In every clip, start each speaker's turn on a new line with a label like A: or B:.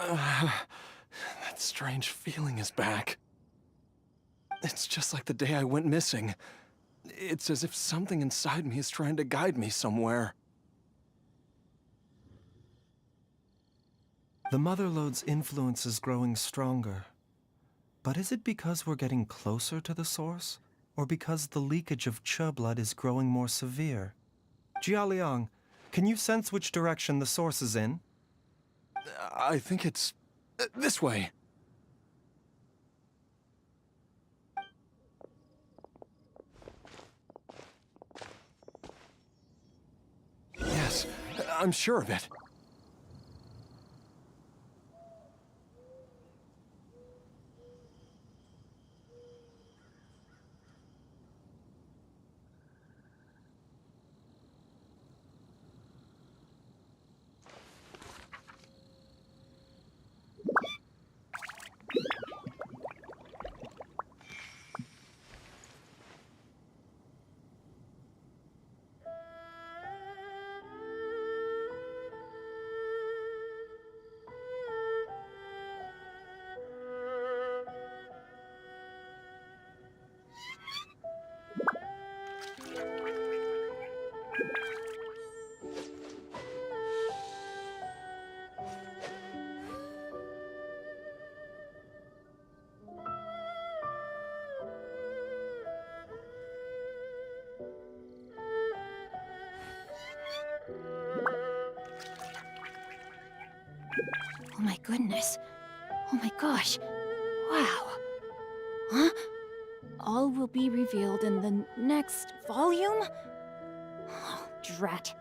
A: That strange feeling is back. It's just like the day I went missing. It's as if something inside me is trying to guide me somewhere.
B: The Motherlode's influence is growing stronger. But is it because we're getting closer to the source? Or because the leakage of Che blood is growing more severe? Jialiang, can you sense which direction the source is in?
A: I think it's... this way. Yes, I'm sure of it.
C: Oh my goodness. Oh my gosh. Wow. Huh? All will be revealed in the next volume? Oh, drat.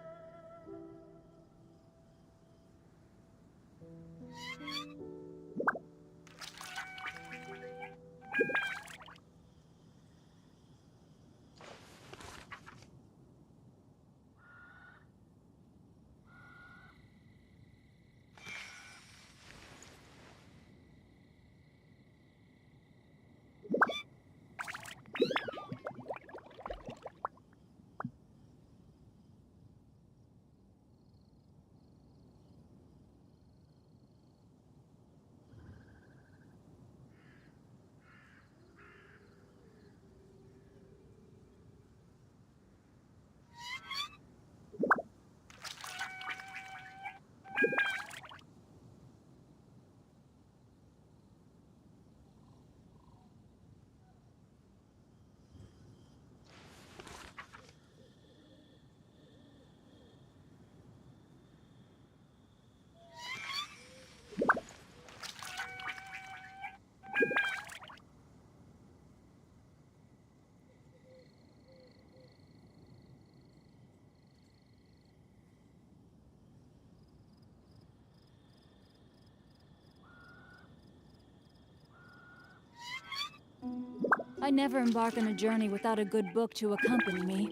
C: I never embark on a journey without a good book to accompany me.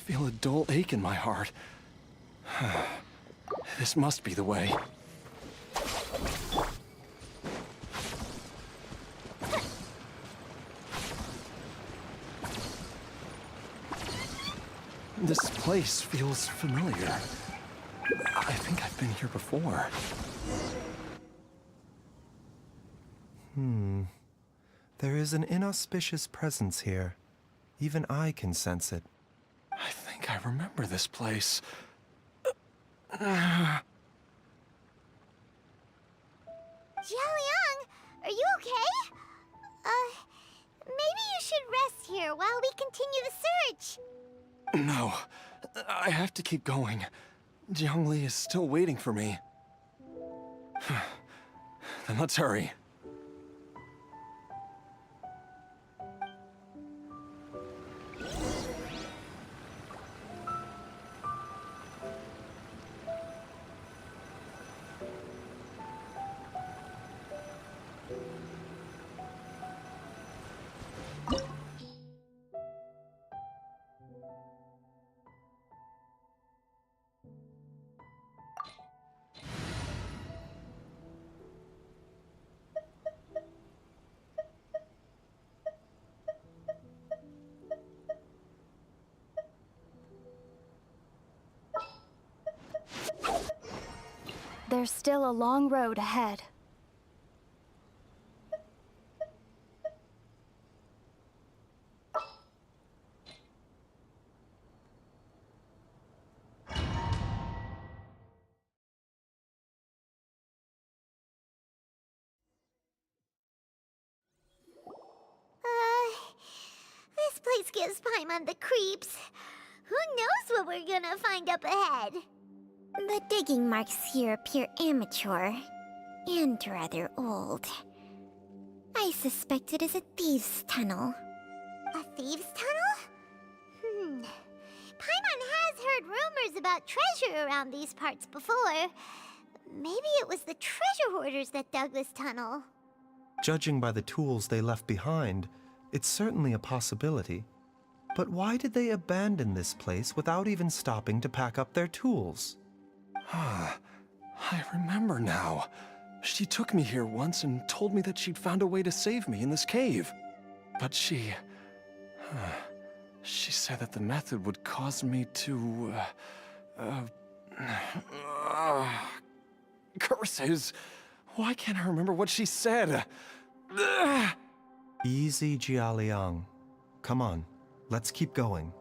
A: feel a dull ache in my heart. This must be the way. This place feels familiar. I think I've been here before.
B: There is an inauspicious presence here. Even I can sense it.
A: I think I remember this place.
D: Xiaoliang, are you okay? Maybe you should rest here while we continue the search.
A: No, I have to keep going. Jiangli is still waiting for me. Then let's hurry.
C: There's still a long road ahead.
D: This place gives Paimon the creeps. Who knows what we're gonna find up ahead? The digging marks here appear amateur and rather old. I suspect it is a thieves' tunnel. A thieves' tunnel? Paimon has heard rumors about treasure around these parts before. Maybe it was the treasure hoarders that dug this tunnel.
B: Judging by the tools they left behind, it's certainly a possibility. But why did they abandon this place without even stopping to pack up their tools?
A: I remember now. She took me here once and told me that she'd found a way to save me in this cave. But she said that the method would cause me to, curses! Why can't I remember what she said?
B: Easy, Jialiang. Come on, let's keep going.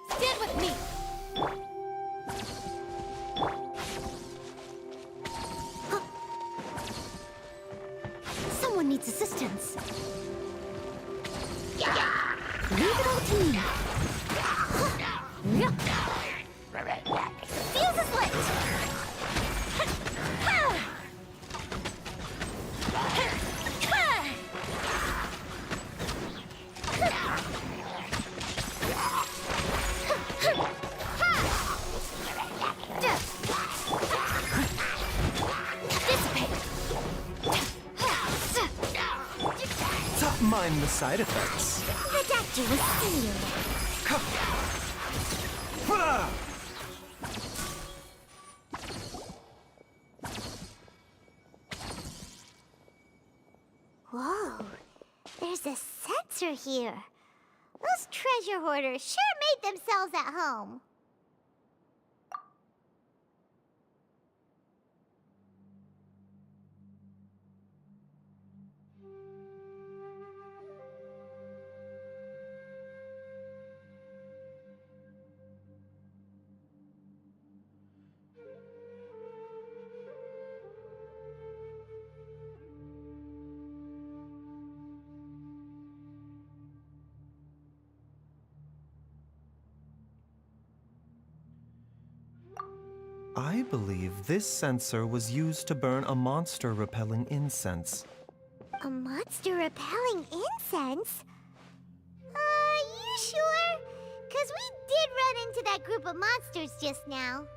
C: Stand with me!
D: Someone needs assistance. Leave it all to me. Fuse is lit!
B: Don't mind the side effects.
D: The doctor will see you. Whoa, there's a sensor here. Those treasure hoarders sure made themselves at home.
B: I believe this censer was used to burn a monster-repelling incense.
D: A monster repelling incense? You sure? 'Cause we did run into that group of monsters just now.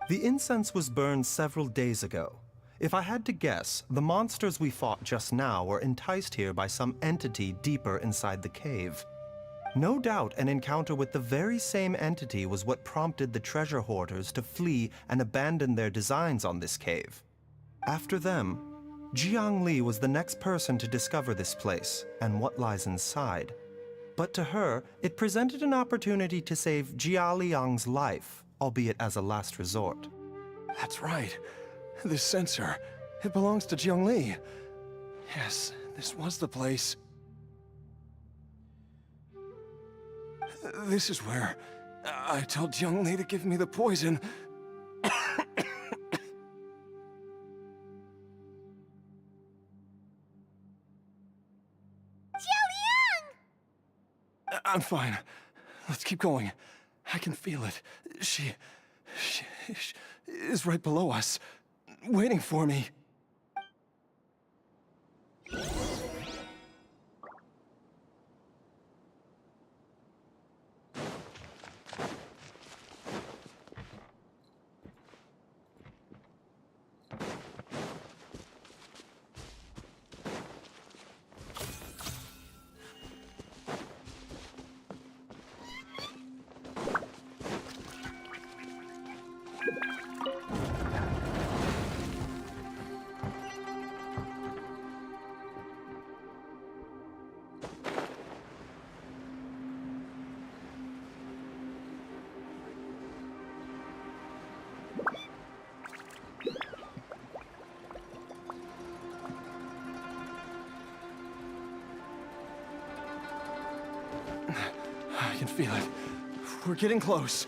B: The incense was burned several days ago. If I had to guess, the monsters we fought just now were enticed here by some entity deeper inside the cave. No doubt an encounter with the very same entity was what prompted the treasure hoarders to flee and abandon their designs on this cave. After them, Jiang Li was the next person to discover this place and what lies inside. But to her, it presented an opportunity to save Jia Liang's life, albeit as a last resort.
A: That's right. This censer, it belongs to Jiang Li. Yes, this was the place. This is where I told Jiang Li to give me the poison. I'm fine. Let's keep going. I can feel it. She is right below us, waiting for me. I can feel it. We're getting close.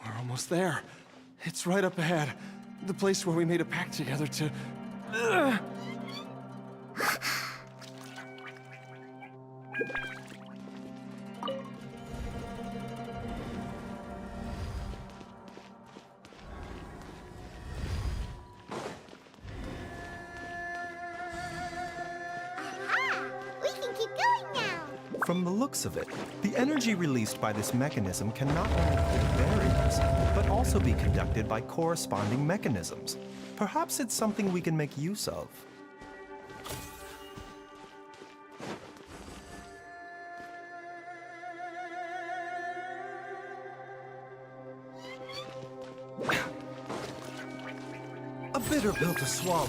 A: We're almost there. It's right up ahead. The place where we made a pact together to...
D: Aha! We can keep going now.
B: From the looks of it, the energy released by this mechanism can not only clear barriers, but also be conducted by corresponding mechanisms. Perhaps it's something we can make use of. A bitter pill to swallow.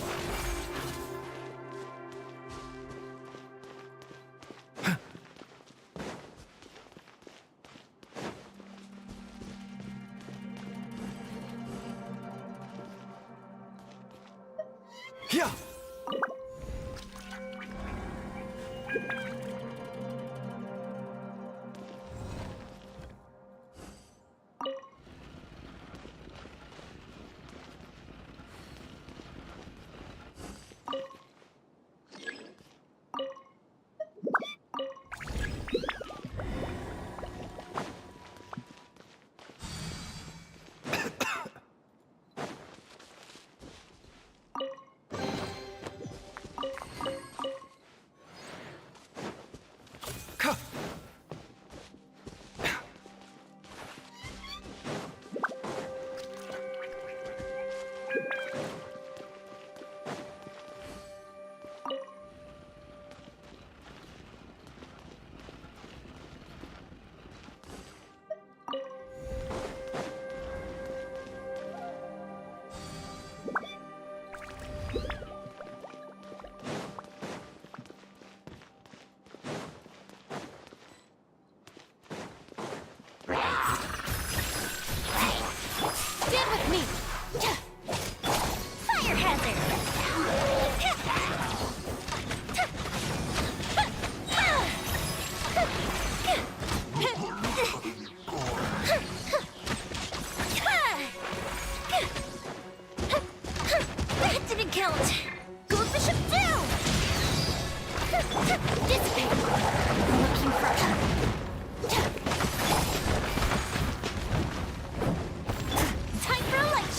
B: Yeah.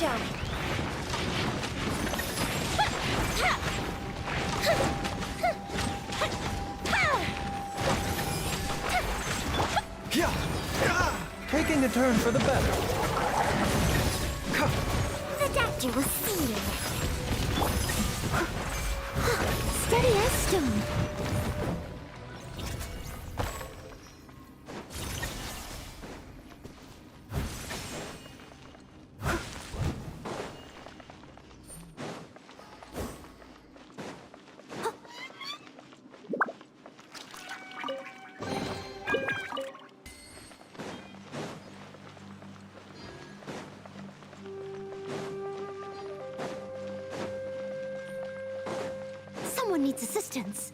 D: show.
B: Yeah. Taking a turn for the better.
D: The doctor will see you. Steady as stone. Someone needs assistance.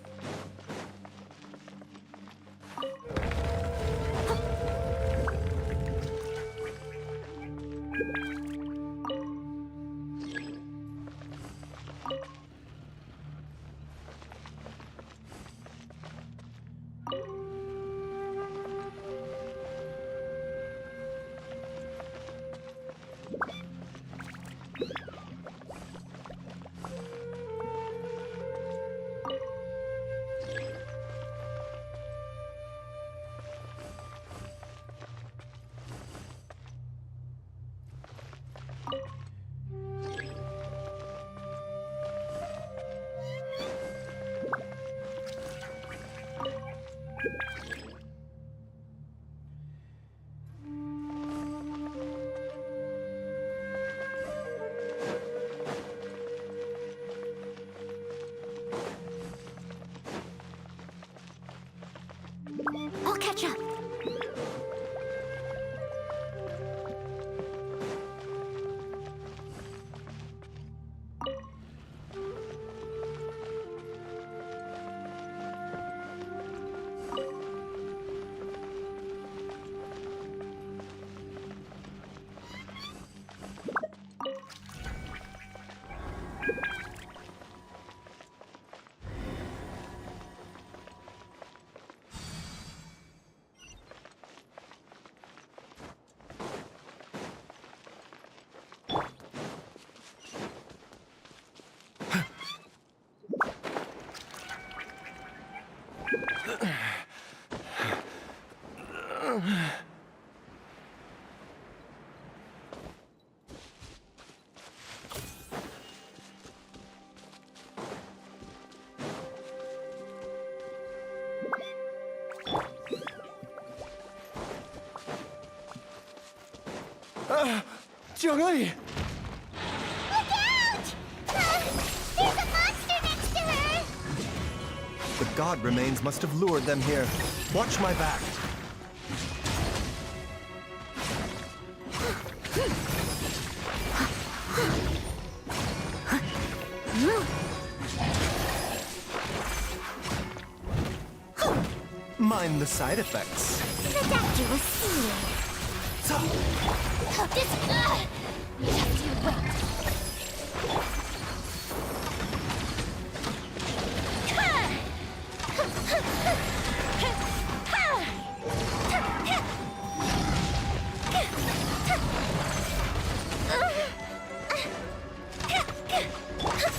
D: I'll catch up.
A: Zhongli!
D: Look out! There's a monster next to her!
B: The god remains must have lured them here. Watch my back. Mind the side effects.
D: The doctor will see you. This... Just you wait.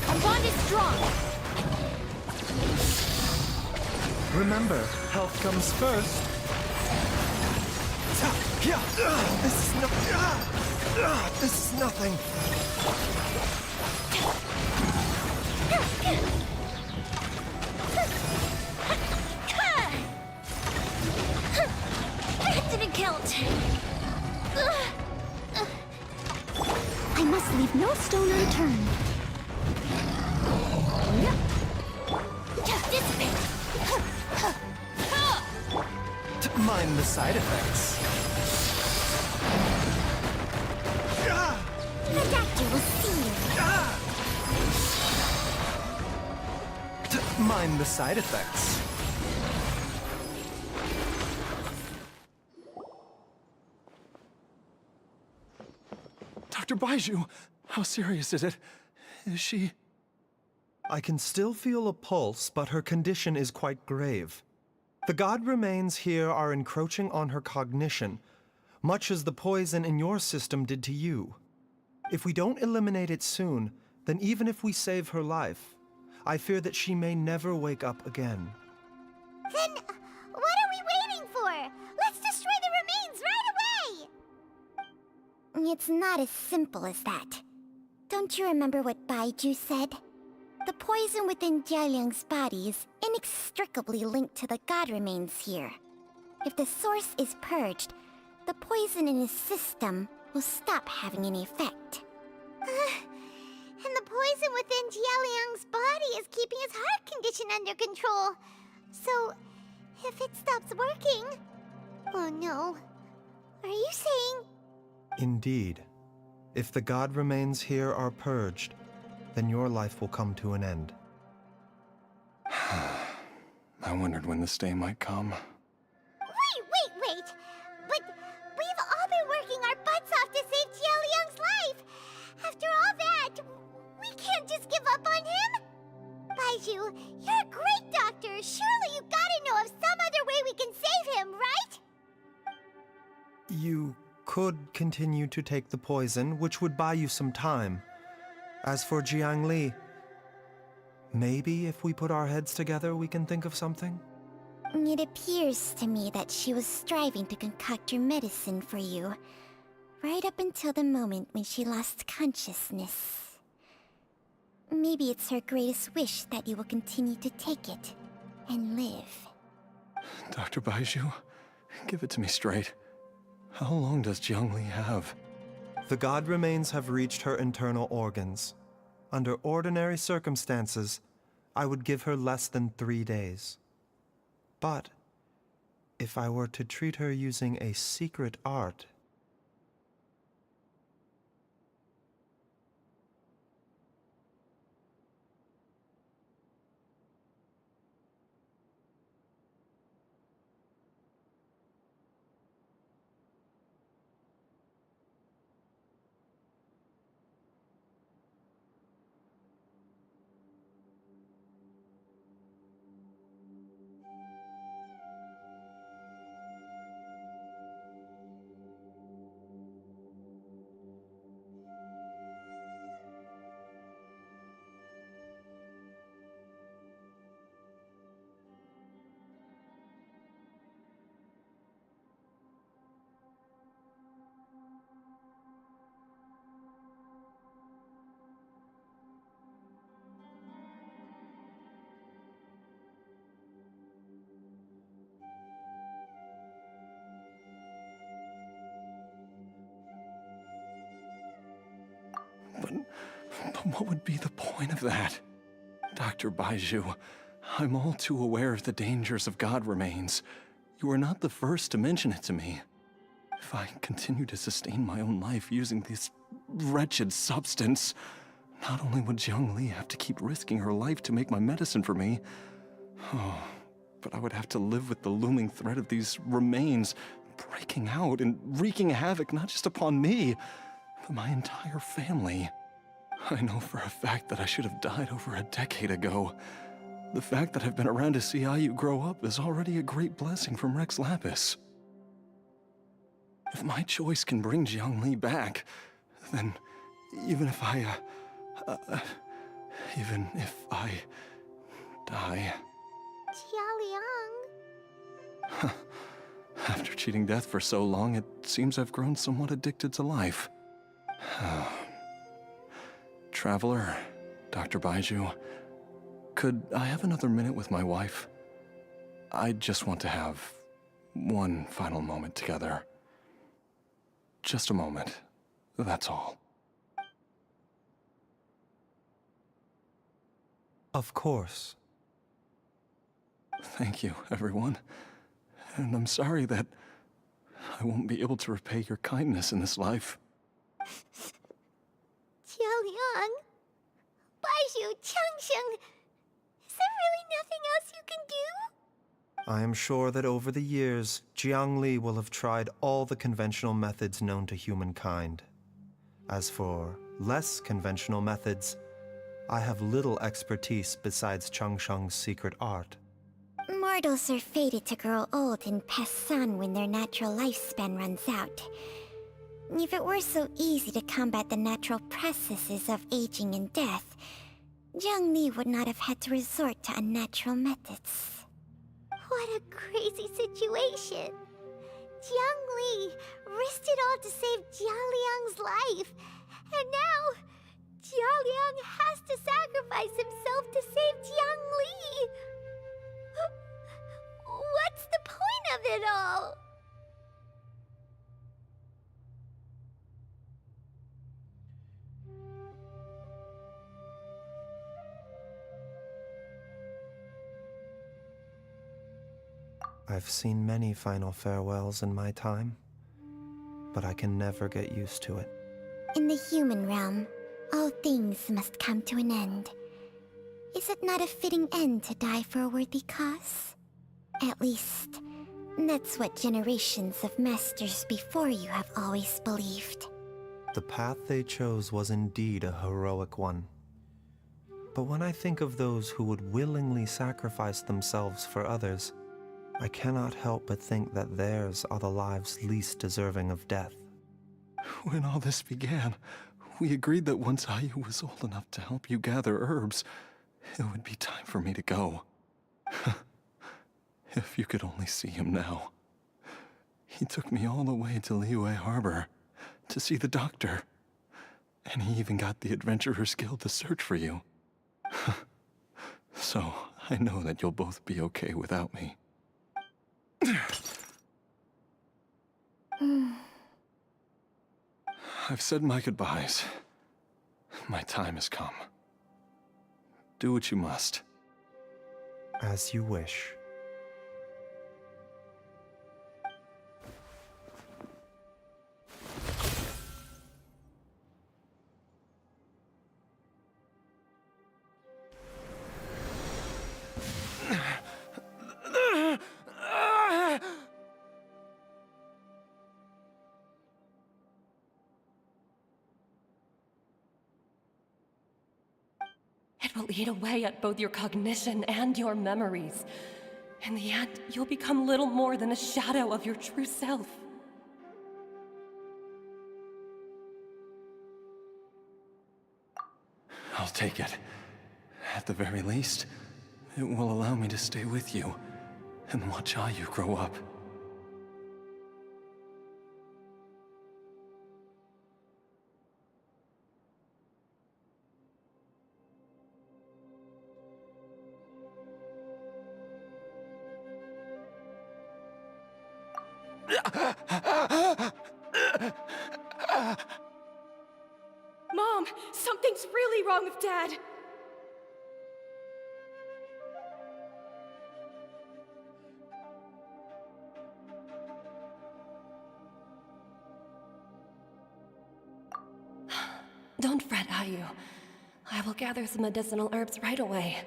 C: Our bond is strong.
B: Remember, health comes first. This is nothing.
D: That didn't count. I must leave no stone unturned. Dissipate.
B: Mind the side effects.
D: The doctor will see you.
B: Mind the side effects.
A: Dr. Baizhu, how serious is it? Is she...
B: I can still feel a pulse, but her condition is quite grave. The god remains here are encroaching on her cognition, much as the poison in your system did to you. If we don't eliminate it soon, then even if we save her life, I fear that she may never wake up again.
D: Then what are we waiting for? Let's destroy the remains right away! It's not as simple as that. Don't you remember what Baiju said? The poison within Jialiang's body is inextricably linked to the god remains here. If the source is purged, the poison in his system will stop having any effect. And the poison within Jialiang's body is keeping his heart condition under control. So, if it stops working... Oh no. Are you saying...
B: Indeed. If the god remains here are purged, then your life will come to an end.
A: I wondered when this day might come.
D: Wait! But we've all been working our butts off to save Jialiang's life! After all that, we can't just give up on him! Baiju, you're a great doctor! Surely you gotta know of some other way we can save him, right?
B: You could continue to take the poison, which would buy you some time. As for Jiang Li, maybe if we put our heads together, we can think of something?
D: It appears to me that she was striving to concoct your medicine for you, right up until the moment when she lost consciousness. Maybe it's her greatest wish that you will continue to take it and live.
A: Dr. Baiju, give it to me straight. How long does Jiang Li have?
B: The god remains have reached her internal organs. Under ordinary circumstances, I would give her less than 3 days. But if I were to treat her using a secret art...
A: But what would be the point of that? Dr. Baiju, I'm all too aware of the dangers of God remains. You are not the first to mention it to me. If I continue to sustain my own life using this wretched substance, not only would Jiang Li have to keep risking her life to make my medicine for me, but I would have to live with the looming threat of these remains breaking out and wreaking havoc not just upon me, but my entire family. I know for a fact that I should have died over a decade ago. The fact that I've been around to see IU grow up is already a great blessing from Rex Lapis. If my choice can bring Jiang Li back, then even if I die...
D: Jialiang...
A: After cheating death for so long, it seems I've grown somewhat addicted to life. Traveler, Dr. Baiju, could I have another minute with my wife? I just want to have one final moment together. Just a moment, that's all.
B: Of course.
A: Thank you, everyone. And I'm sorry that I won't be able to repay your kindness in this life.
D: Jialiang... Baiju, Changsheng... Is there really nothing else you can do?
B: I am sure that over the years, Jiang Li will have tried all the conventional methods known to humankind. As for less conventional methods, I have little expertise besides Changsheng's secret art.
D: Mortals are fated to grow old and pass on when their natural lifespan runs out. If it were so easy to combat the natural processes of aging and death, Zhongli would not have had to resort to unnatural methods. What a crazy situation! Jiangli risked it all to save Jialiang's life, and now Jialiang has to sacrifice himself to save Jiangli! What's the point of it all?
B: I've seen many final farewells in my time, but I can never get used to it.
D: In the human realm, all things must come to an end. Is it not a fitting end to die for a worthy cause? At least, that's what generations of masters before you have always believed.
B: The path they chose was indeed a heroic one. But when I think of those who would willingly sacrifice themselves for others, I cannot help but think that theirs are the lives least deserving of death.
A: When all this began, we agreed that once Ayu was old enough to help you gather herbs, it would be time for me to go. If you could only see him now. He took me all the way to Liyue Harbor to see the doctor. And he even got the Adventurers Guild to search for you. So, I know that you'll both be okay without me. I've said my goodbyes. My time has come. Do what you must.
B: As you wish.
E: It will eat away at both your cognition and your memories. In the end, you'll become little more than a shadow of your true self.
A: I'll take it. At the very least, it will allow me to stay with you and watch Ayu grow up.
E: Mom, something's really wrong with Dad. Don't fret, Ayu. I will gather some medicinal herbs right away.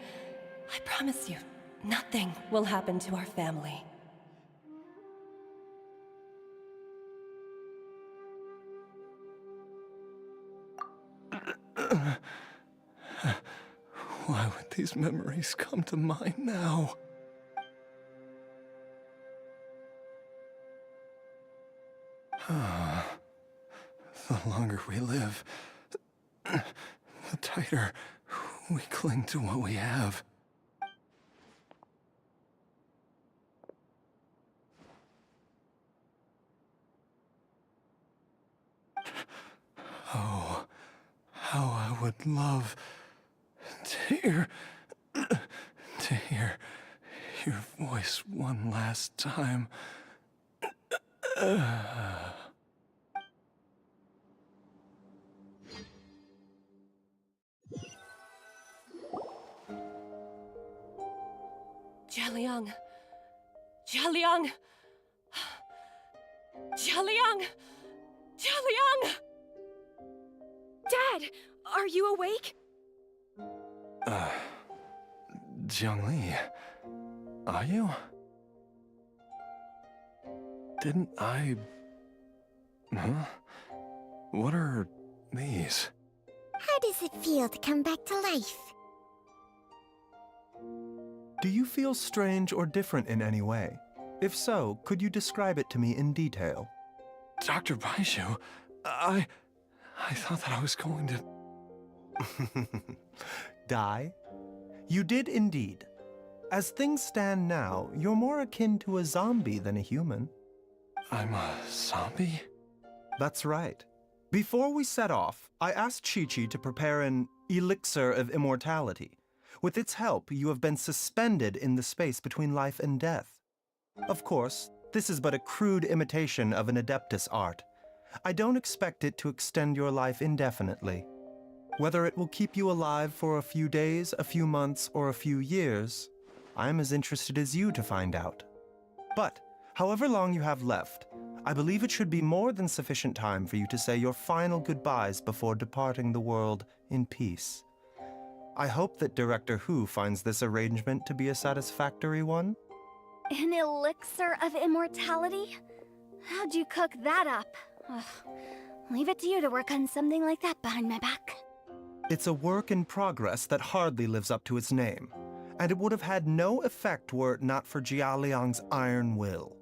E: I promise you, nothing will happen to our family.
A: Why would these memories come to mind now? The longer we live, the tighter we cling to what we have. Oh, how I would love to hear your voice one last time.
E: Jialiang! Jialiang! Jialiang! Jialiang! Dad, are you awake?
A: Zhongli, are you? Didn't I... Huh? What are these?
D: How does it feel to come back to life?
B: Do you feel strange or different in any way? If so, could you describe it to me in detail?
A: Dr. Baizhu, I thought that I was going to...
B: Die? You did indeed. As things stand now, you're more akin to a zombie than a human.
A: I'm a zombie?
B: That's right. Before we set off, I asked Chi-Chi to prepare an elixir of immortality. With its help, you have been suspended in the space between life and death. Of course, this is but a crude imitation of an Adeptus art. I don't expect it to extend your life indefinitely. Whether it will keep you alive for a few days, a few months, or a few years, I'm as interested as you to find out. But, however long you have left, I believe it should be more than sufficient time for you to say your final goodbyes before departing the world in peace. I hope that Director Who finds this arrangement to be a satisfactory one.
C: An elixir of immortality? How'd you cook that up? Ugh. Leave it to you to work on something like that behind my back.
B: It's a work in progress that hardly lives up to its name, and it would have had no effect were it not for Jia Liang's iron will.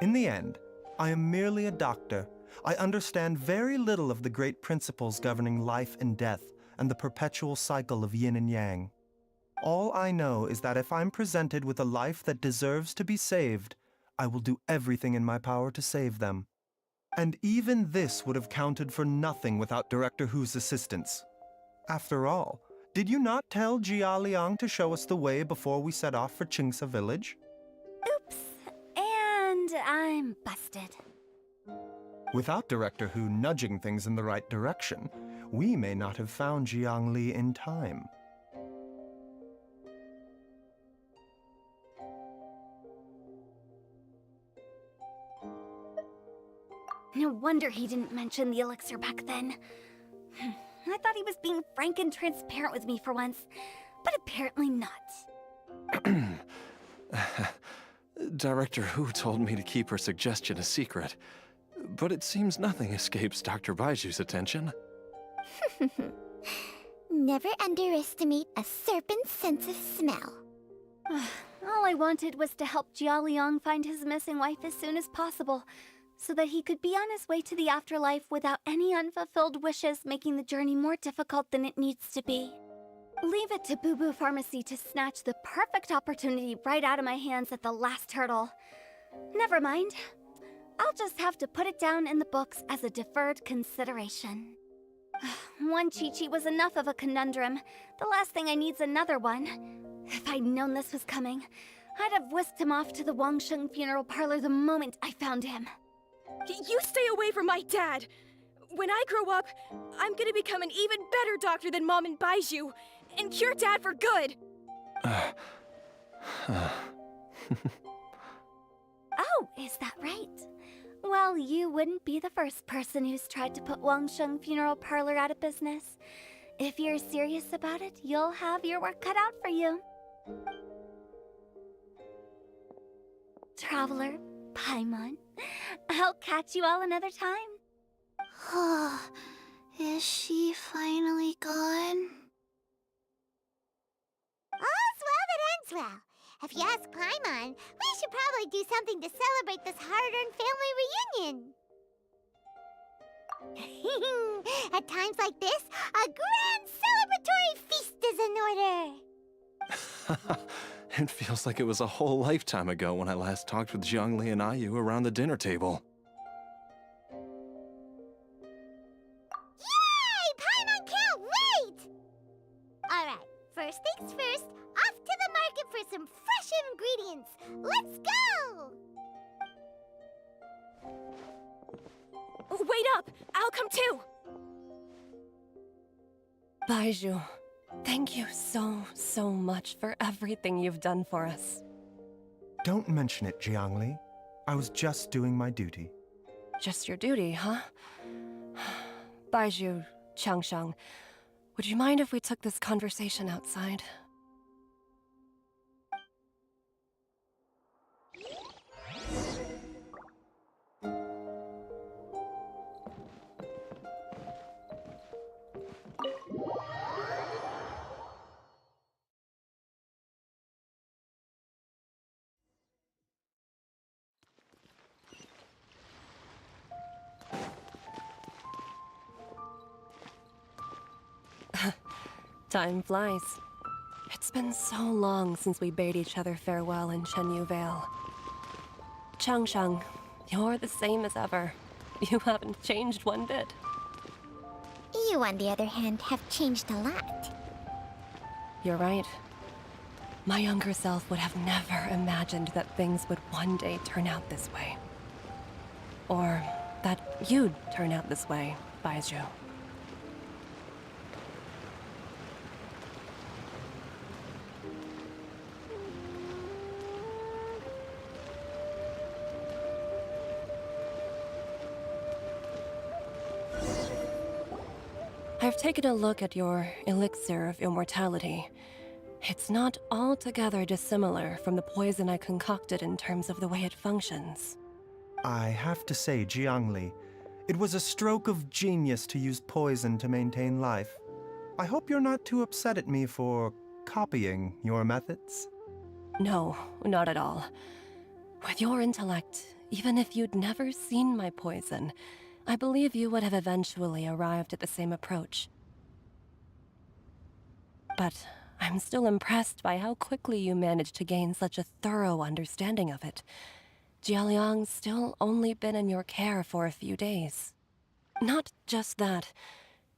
B: In the end, I am merely a doctor. I understand very little of the great principles governing life and death and the perpetual cycle of yin and yang. All I know is that if I'm presented with a life that deserves to be saved, I will do everything in my power to save them. And even this would have counted for nothing without Director Who's assistance. After all, did you not tell Jia Liang to show us the way before we set off for Qingce Village?
C: Oops. And I'm busted.
B: Without Director Who nudging things in the right direction, we may not have found Jiang Li in time.
C: No wonder he didn't mention the elixir back then. I thought he was being frank and transparent with me for once, but apparently not.
A: Director Who told me to keep her suggestion a secret, but it seems nothing escapes Dr. Baiju's attention.
D: Never underestimate a serpent's sense of smell.
C: All I wanted was to help Jia Liang find his missing wife as soon as possible, so that he could be on his way to the afterlife without any unfulfilled wishes making the journey more difficult than it needs to be. Leave it to Boo Boo Pharmacy to snatch the perfect opportunity right out of my hands at the last hurdle. Never mind. I'll just have to put it down in the books as a deferred consideration. One Chi-Chi was enough of a conundrum. The last thing I need's another one. If I'd known this was coming, I'd have whisked him off to the Wangsheng funeral parlor the moment I found him.
F: You stay away from my dad! When I grow up, I'm gonna become an even better doctor than Mom and Baizhu, and cure Dad for good!
C: Oh, is that right? Well, you wouldn't be the first person who's tried to put Wangsheng funeral parlor out of business. If you're serious about it, you'll have your work cut out for you. Traveler, Paimon, I'll catch you all another time.
D: Is she finally gone? All's well that ends well. If you ask Paimon, we should probably do something to celebrate this hard-earned family reunion. At times like this, a grand celebratory feast is in order.
A: It feels like it was a whole lifetime ago when I last talked with Zhongli and Ayu around the dinner table.
D: Yay! Paimon can't wait! Alright, first things first, off to the market for some fresh ingredients. Let's go!
F: Wait up! I'll come too!
E: Baizhu, thank you so much for everything you've done for us.
B: Don't mention it, Jiangli. I was just doing my duty.
E: Just your duty, huh? Baizhu, Changsheng, would you mind if we took this conversation outside? Time flies. It's been so long since we bade each other farewell in Chenyu Vale. Changsheng, you're the same as ever. You haven't changed one bit.
D: You, on the other hand, have changed a lot.
E: You're right. My younger self would have never imagined that things would one day turn out this way. Or that you'd turn out this way, Baizhu. I've taken a look at your elixir of immortality. It's not altogether dissimilar from the poison I concocted in terms of the way it functions.
B: I have to say, Jiangli, it was a stroke of genius to use poison to maintain life. I hope you're not too upset at me for copying your methods.
E: No, not at all. With your intellect, even if you'd never seen my poison, I believe you would have eventually arrived at the same approach. But I'm still impressed by how quickly you managed to gain such a thorough understanding of it. Jialiang's still only been in your care for a few days. Not just that,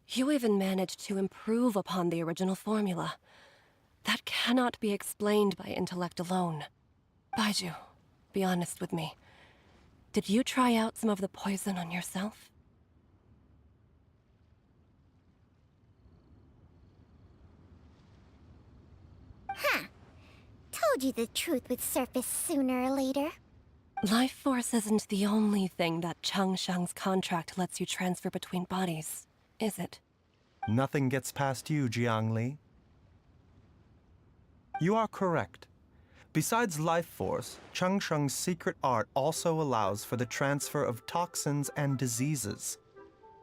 E: you even managed to improve upon the original formula. That cannot be explained by intellect alone. Baizhu, be honest with me. Did you try out some of the poison on yourself?
D: Huh. Told you the truth would surface sooner or later.
E: Life force isn't the only thing that Changsheng's contract lets you transfer between bodies, is it?
B: Nothing gets past you, Jiangli. You are correct. Besides life force, Changsheng's secret art also allows for the transfer of toxins and diseases.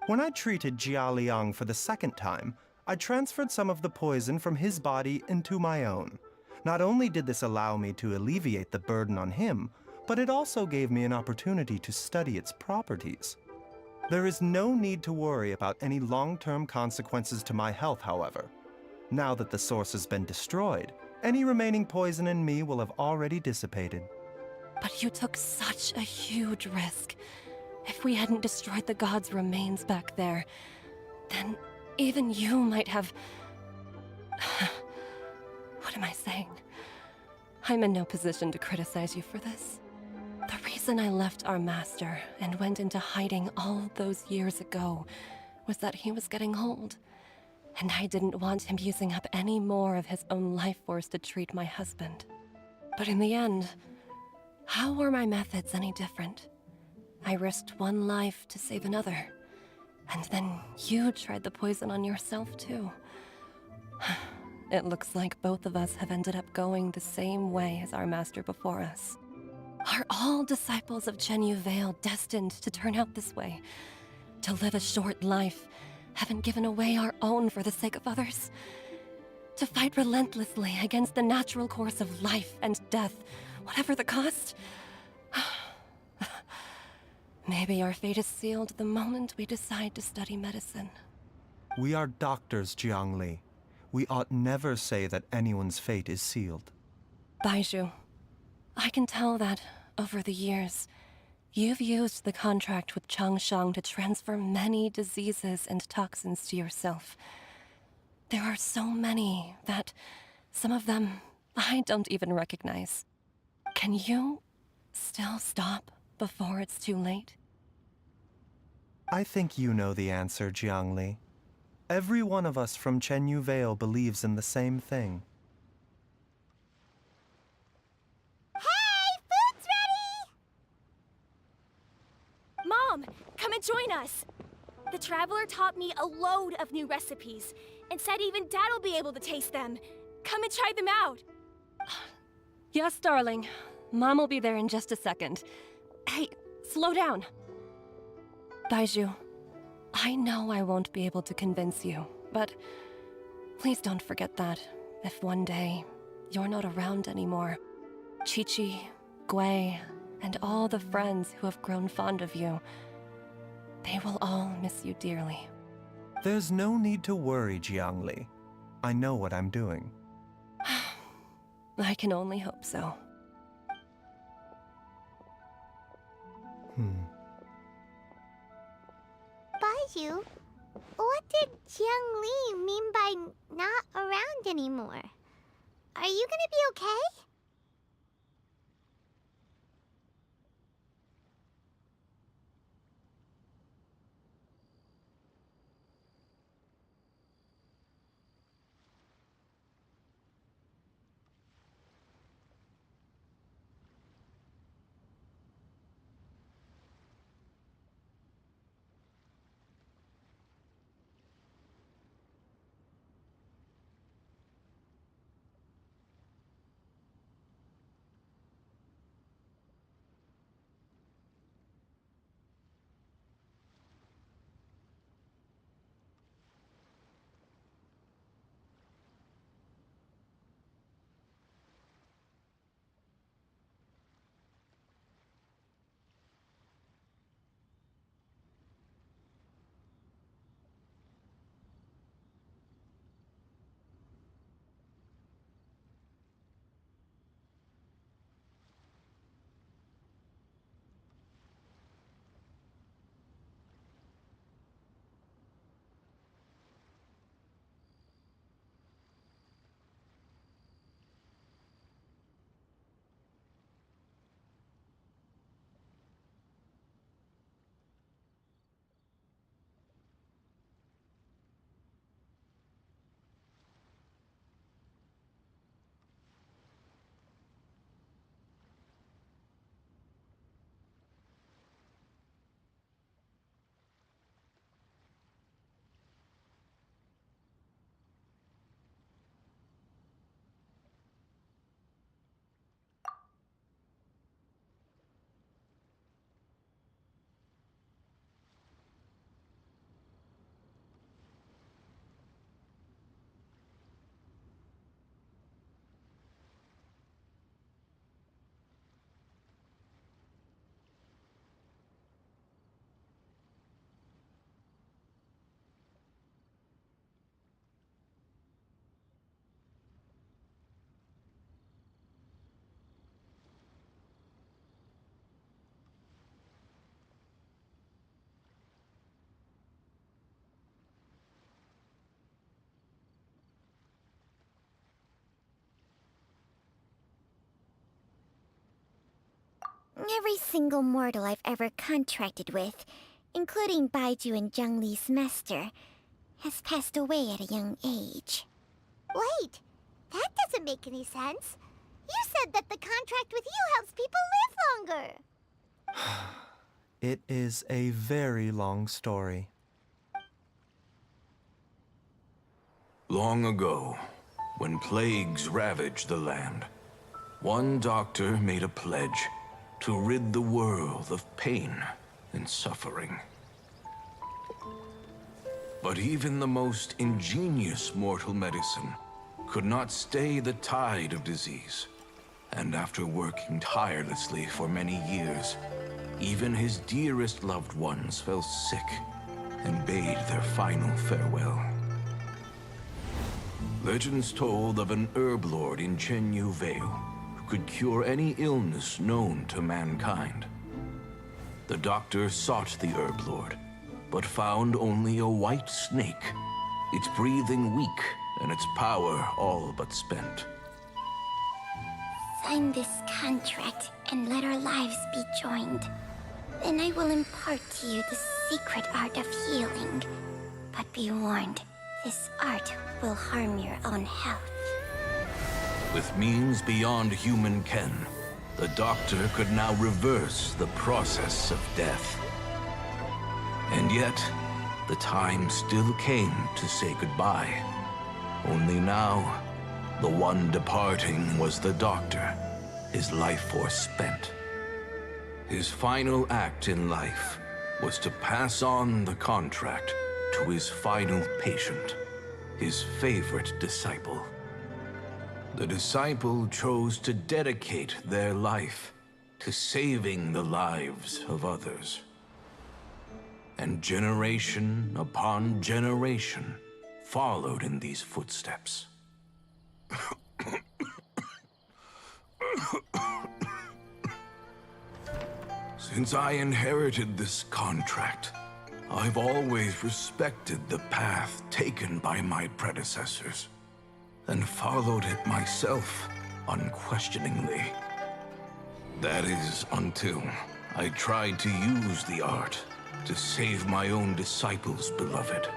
B: When I treated Jia Liang for the second time, I transferred some of the poison from his body into my own. Not only did this allow me to alleviate the burden on him, but it also gave me an opportunity to study its properties. There is no need to worry about any long-term consequences to my health, however. Now that the source has been destroyed, any remaining poison in me will have already dissipated.
E: But you took such a huge risk. If we hadn't destroyed the god's remains back there, then even you might have... What am I saying? I'm in no position to criticize you for this. The reason I left our master and went into hiding all those years ago was that he was getting old. And I didn't want him using up any more of his own life force to treat my husband. But in the end, how were my methods any different? I risked one life to save another. And then you tried the poison on yourself too. It looks like both of us have ended up going the same way as our master before us. Are all disciples of Chenyu Vale destined to turn out this way? To live a short life, having given away our own for the sake of others? To fight relentlessly against the natural course of life and death, whatever the cost? Maybe our fate is sealed the moment we decide to study medicine.
B: We are doctors, Jiangli. We ought never say that anyone's fate is sealed.
E: Baizhu, I can tell that, over the years, you've used the contract with Changsheng to transfer many diseases and toxins to yourself. There are so many that some of them I don't even recognize. Can you still stop before it's too late?
B: I think you know the answer, Jiangli. Every one of us from Chenyu Vale believes in the same thing.
D: Hey, food's ready!
F: Mom, come and join us. The Traveler taught me a load of new recipes and said even Dad'll be able to taste them. Come and try them out.
E: Yes, darling. Mom will be there in just a second. Hey, slow down. Baizhu, I know I won't be able to convince you, but please don't forget that if one day you're not around anymore, Qiqi, Gui, and all the friends who have grown fond of you, they will all miss you dearly.
B: There's no need to worry, Jiangli. I know what I'm doing.
E: I can only hope so.
D: Baizhu, what did Jiang Li mean by not around anymore? Are you gonna be okay? Every single mortal I've ever contracted with, including Baizhu and Jiang Li's master, has passed away at a young age. Wait, that doesn't make any sense. You said that the contract with you helps people live longer.
B: It is a very long story.
G: Long ago, when plagues ravaged the land, one doctor made a pledge to rid the world of pain and suffering. But even the most ingenious mortal medicine could not stay the tide of disease. And after working tirelessly for many years, even his dearest loved ones fell sick and bade their final farewell. Legends told of an herb lord in Chenyu Vale who could cure any illness known to mankind. The doctor sought the herb lord, but found only a white snake, its breathing weak and its power all but spent.
D: Sign this contract and let our lives be joined. Then I will impart to you the secret art of healing. But be warned, this art will harm your own health.
G: With means beyond human ken, the doctor could now reverse the process of death. And yet, the time still came to say goodbye. Only now, the one departing was the doctor, his life force spent. His final act in life was to pass on the contract to his final patient, his favorite disciple. The disciple chose to dedicate their life to saving the lives of others. And generation upon generation, followed in these footsteps. Since I inherited this contract, I've always respected the path taken by my predecessors, and followed it myself unquestioningly. That is until I tried to use the art to save my own disciple's beloved.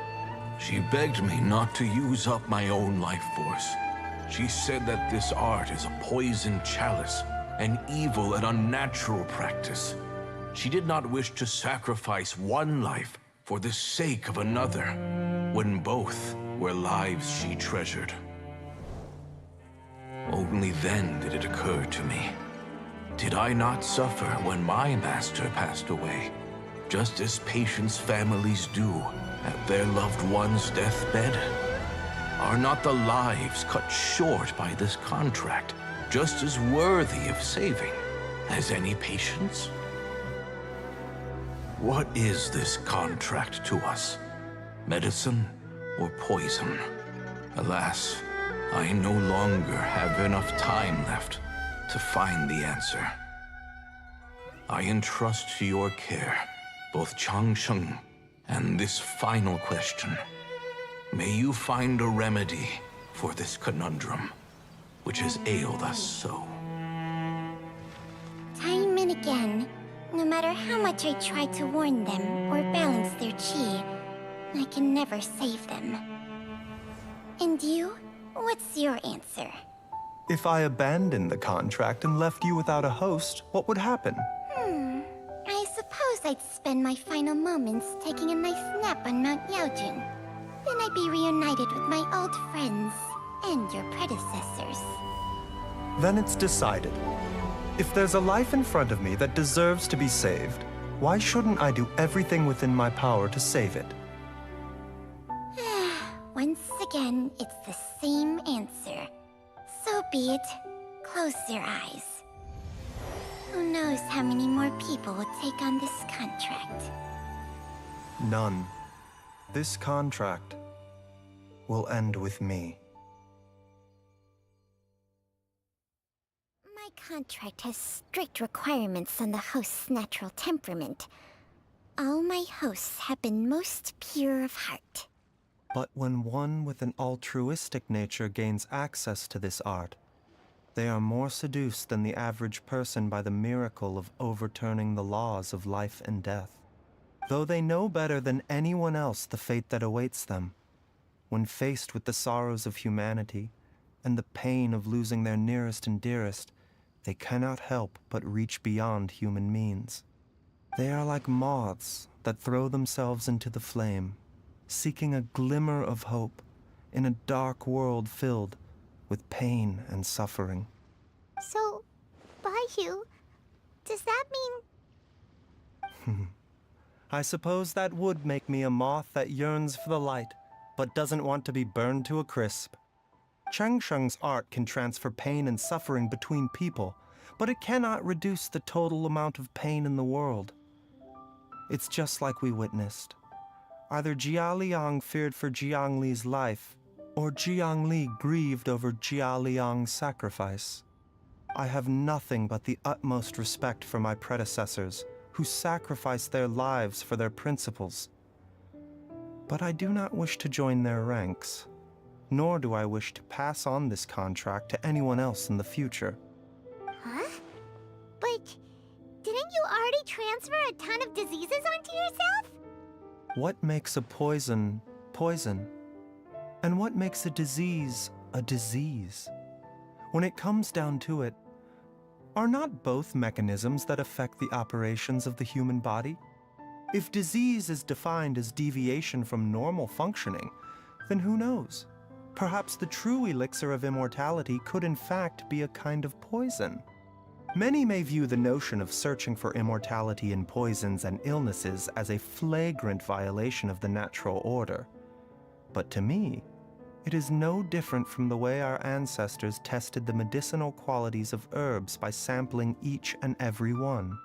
G: She begged me not to use up my own life force. She said that this art is a poison chalice, an evil and unnatural practice. She did not wish to sacrifice one life for the sake of another, when both were lives she treasured. Only then did it occur to me. Did I not suffer when my master passed away, just as patients' families do at their loved one's deathbed? Are not the lives cut short by this contract just as worthy of saving as any patient's? What is this contract to us? Medicine or poison? Alas, I no longer have enough time left to find the answer. I entrust to your care both Changsheng and this final question. May you find a remedy for this conundrum, which has ailed us so.
D: Time and again, no matter how much I try to warn them or balance their chi, I can never save them. And you? What's your answer?
B: If I abandoned the contract and left you without a host, what would happen?
D: I suppose I'd spend my final moments taking a nice nap on Mount Yaojun. Then I'd be reunited with my old friends and your predecessors.
B: Then it's decided. If there's a life in front of me that deserves to be saved, why shouldn't I do everything within my power to save it?
D: Once again, it's the same answer. So be it. Close your eyes. Who knows how many more people will take on this contract?
B: None. This contract will end with me.
D: My contract has strict requirements on the host's natural temperament. All my hosts have been most pure of heart.
B: But when one with an altruistic nature gains access to this art, they are more seduced than the average person by the miracle of overturning the laws of life and death. Though they know better than anyone else the fate that awaits them, when faced with the sorrows of humanity and the pain of losing their nearest and dearest, they cannot help but reach beyond human means. They are like moths that throw themselves into the flame, seeking a glimmer of hope in a dark world filled with pain and suffering.
D: So, Baihu, does that mean...
B: I suppose that would make me a moth that yearns for the light, but doesn't want to be burned to a crisp. Changsheng's art can transfer pain and suffering between people, but it cannot reduce the total amount of pain in the world. It's just like we witnessed. Either Jia Liang feared for Jiang Li's life, or Jiang Li grieved over Jia Liang's sacrifice. I have nothing but the utmost respect for my predecessors, who sacrificed their lives for their principles. But I do not wish to join their ranks, nor do I wish to pass on this contract to anyone else in the future.
D: Huh? But didn't you already transfer a ton of diseases onto yourself?
B: What makes a poison, poison? And what makes a disease, a disease? When it comes down to it, are not both mechanisms that affect the operations of the human body? If disease is defined as deviation from normal functioning, then who knows? Perhaps the true elixir of immortality could in fact be a kind of poison. Many may view the notion of searching for immortality in poisons and illnesses as a flagrant violation of the natural order. But to me, it is no different from the way our ancestors tested the medicinal qualities of herbs by sampling each and every one.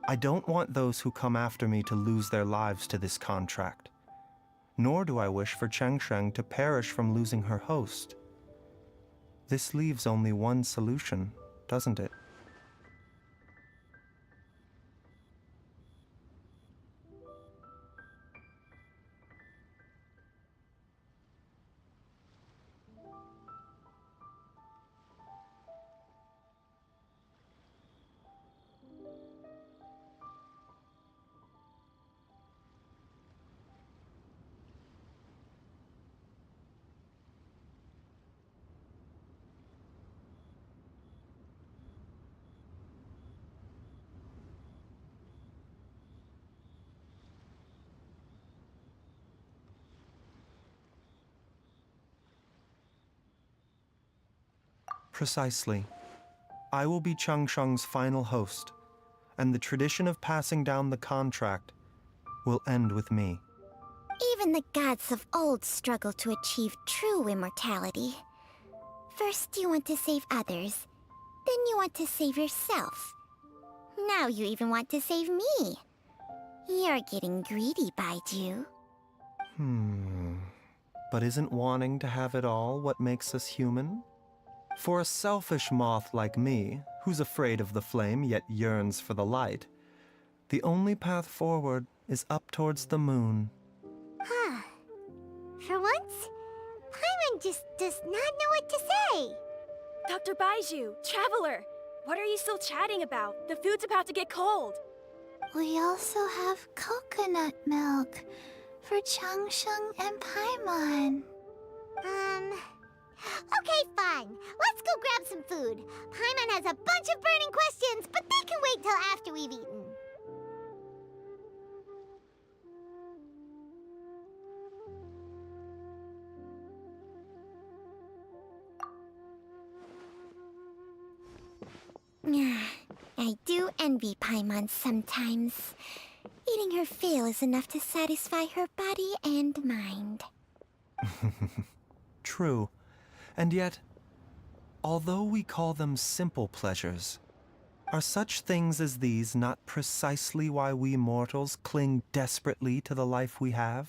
B: I don't want those who come after me to lose their lives to this contract. nor do I wish for Changsheng to perish from losing her host. This leaves only one solution, doesn't it? Precisely. I will be Changsheng's final host, and the tradition of passing down the contract will end with me.
D: Even the gods of old struggle to achieve true immortality. First you want to save others, then you want to save yourself. Now you even want to save me. You're getting greedy, Baiju.
B: But isn't wanting to have it all what makes us human? For a selfish moth like me, who's afraid of the flame yet yearns for the light, the only path forward is up towards the moon.
D: For once, Paimon just does not know what to say.
F: Dr. Baiju, Traveler, what are you still chatting about? The food's about to get cold.
H: We also have coconut milk for Changsheng and Paimon.
D: Okay, fine. Let's go grab some food. Paimon has a bunch of burning questions, but they can wait till after we've eaten. I do envy Paimon sometimes. Eating her fill is enough to satisfy her body and mind.
B: True. And yet, although we call them simple pleasures, are such things as these not precisely why we mortals cling desperately to the life we have?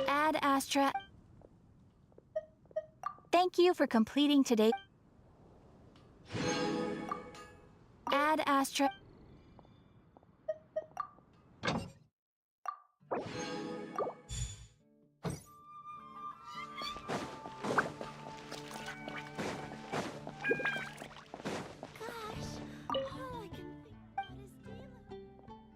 C: Ad Astra. Thank you for completing today. Ad Astra.
D: Gosh, all I can think about is Dayla.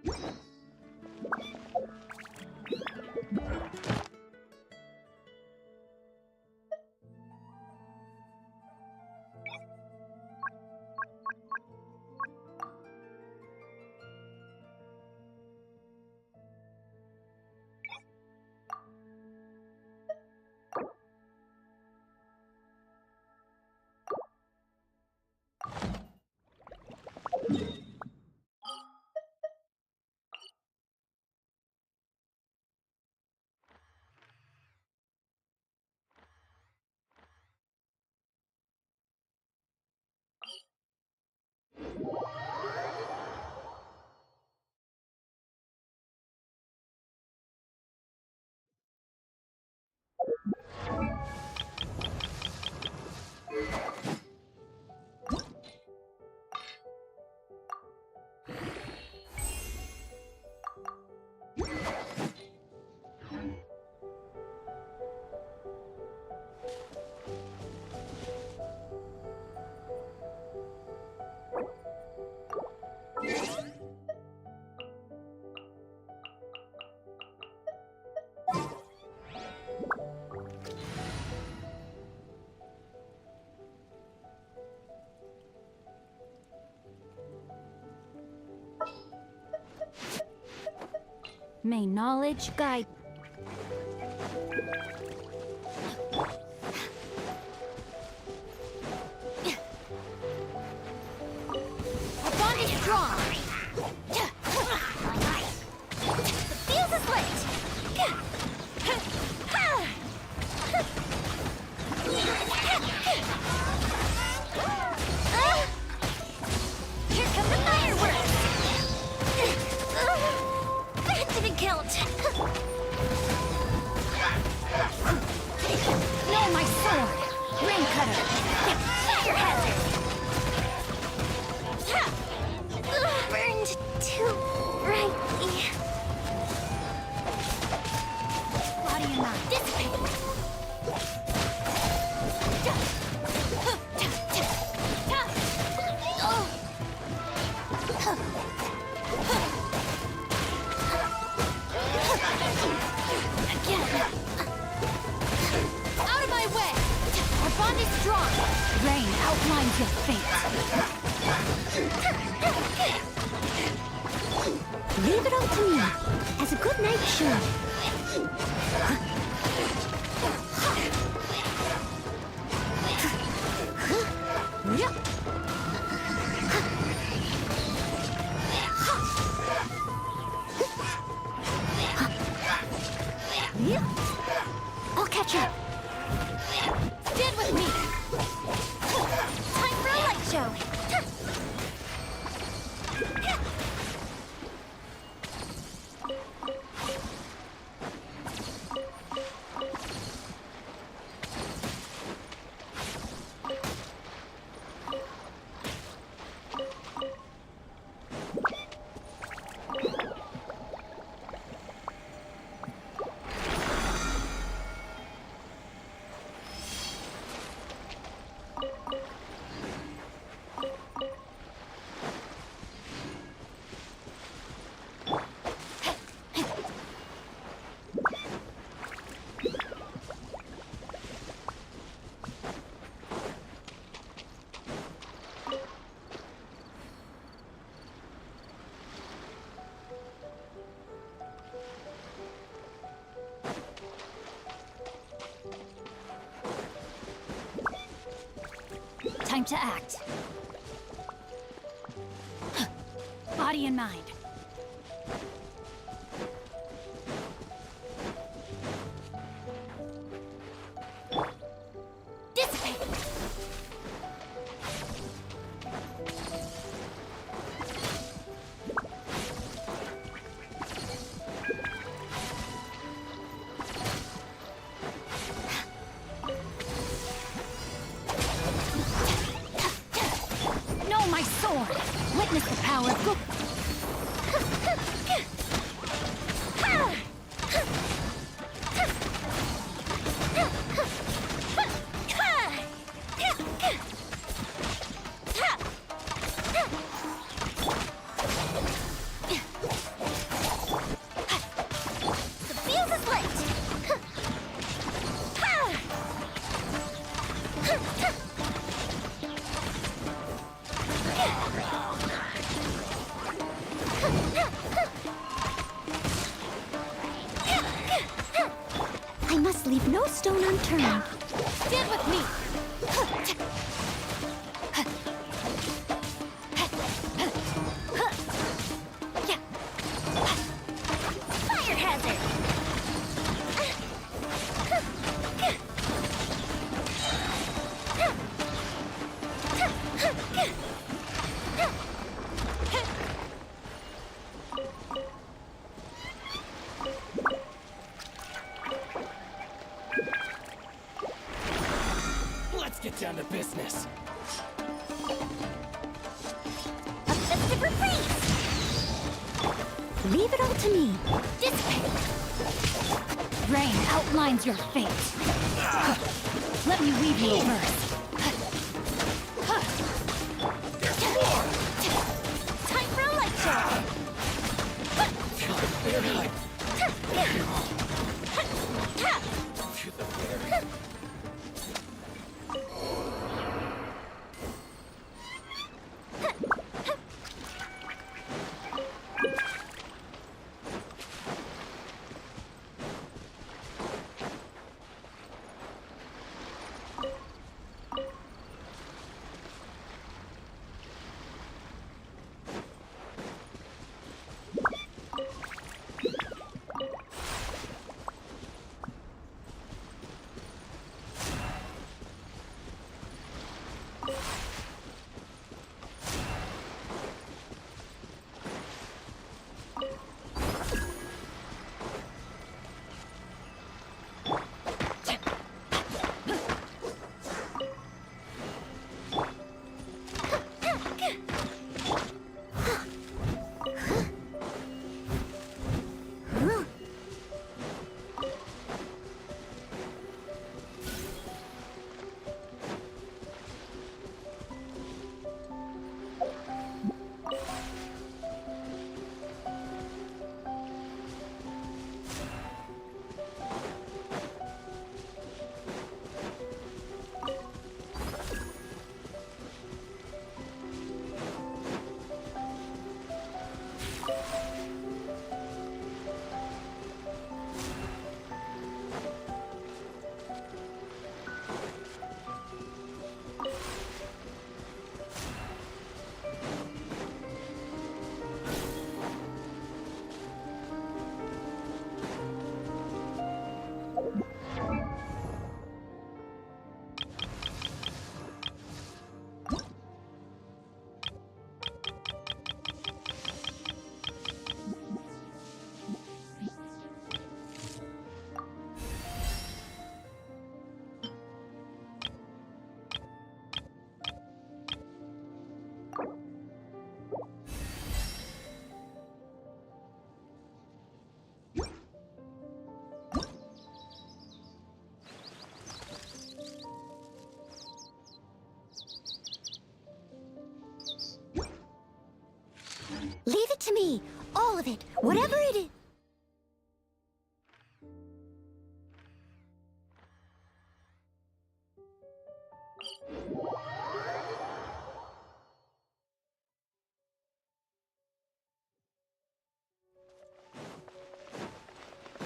D: You
C: May knowledge guide.
D: Our bond is strong. The fuse is lit. Here come the fireworks. That didn't count. No, my sword. Rain cutter. Fire hazard. Burned too brightly. Body and mind dissipate. Again. Out of my way. Our bond is strong. Rain outlines your fate. Leave it up to me, as a good night show. I'll catch up. Stand with me. Time for a light show. Time to act. Body and mind. Dissipate. My sword! Witness the power of good. The fuse is lit! I must leave no stone unturned. Stand with me! Fire hazard!
I: Let's get down to business.
D: A festive reprise! Leave it all to me. Dissipate! Rain outlines your fate. Let me weave you a verse. Time for a light show!
I: Feel the bear hype. Feel the bear.
D: Leave it to me. All of it. Whatever it is.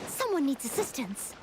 D: Someone needs assistance.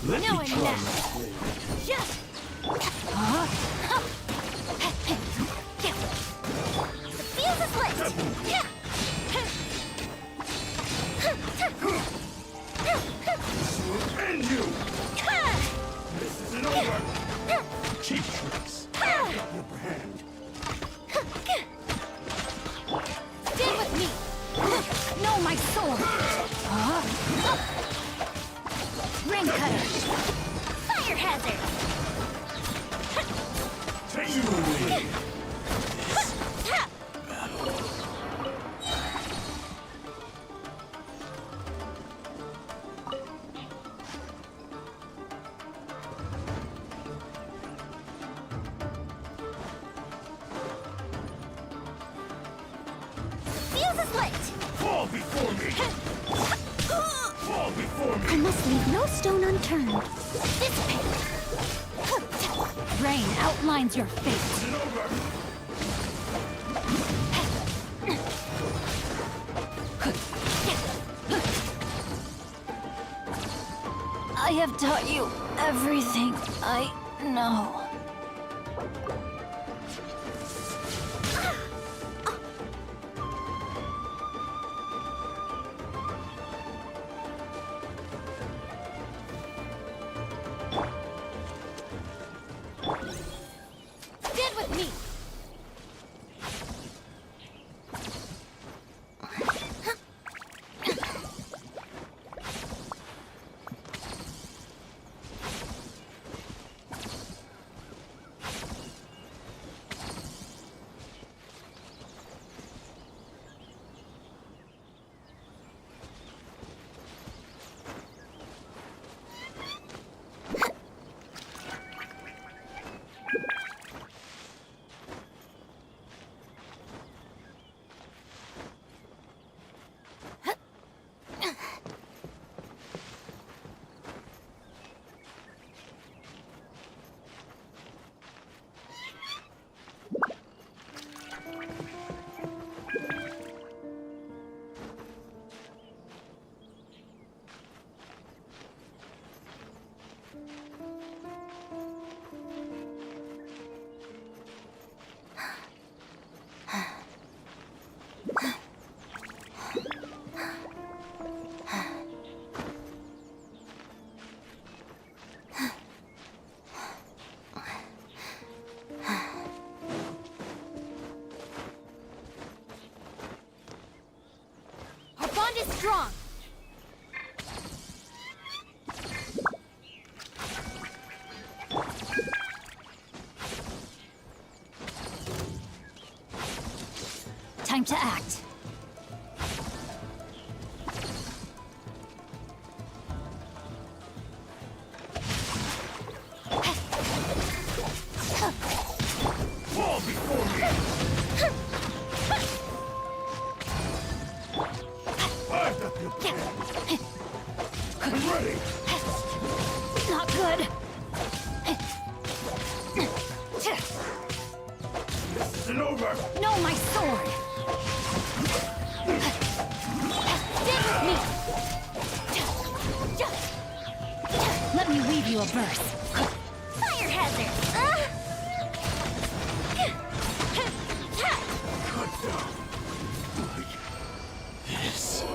I: Let me try my
D: The fuse is lit!
I: And you! This isn't over! Cheap tricks! The brand!
D: Stay with me! Know my soul! Ring cutter! Fire hazard!
I: Take you away!
D: Fuse is lit!
I: Fall before me! Fall before me!
D: I must leave no stone unturned. Dissipate! Rain outlines your fate.
I: Isn't over!
H: I have taught you everything I know.
F: with me! Our bond is strong!
H: Time to act.
I: Fall before me! I've got your plan. I'm ready!
H: Not good.
I: This isn't over!
H: No, my sword. Stick with me. Let me weave you a verse.
D: Fire hazard!
I: Cut down. Like this.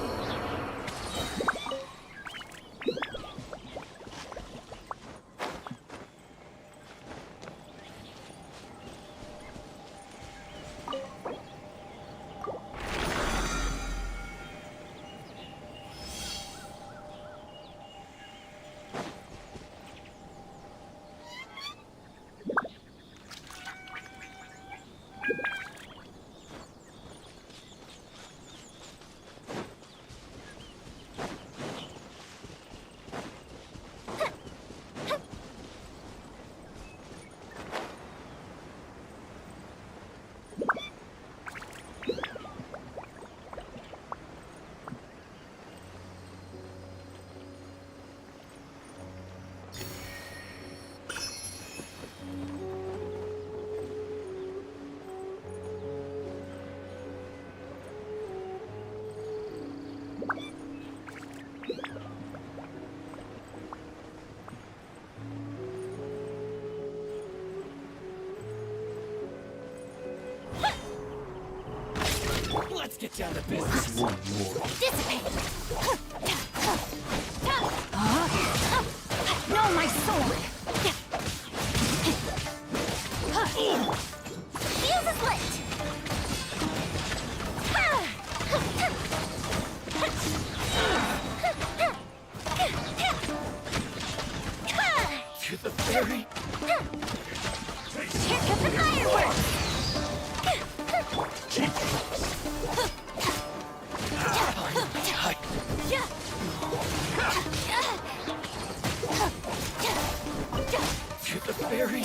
J: Let's get down to business.
H: Dissipate. No, my sword.
D: Fuse is lit!
I: To the ferry.
D: Here comes the fireworks!
I: To the ferry.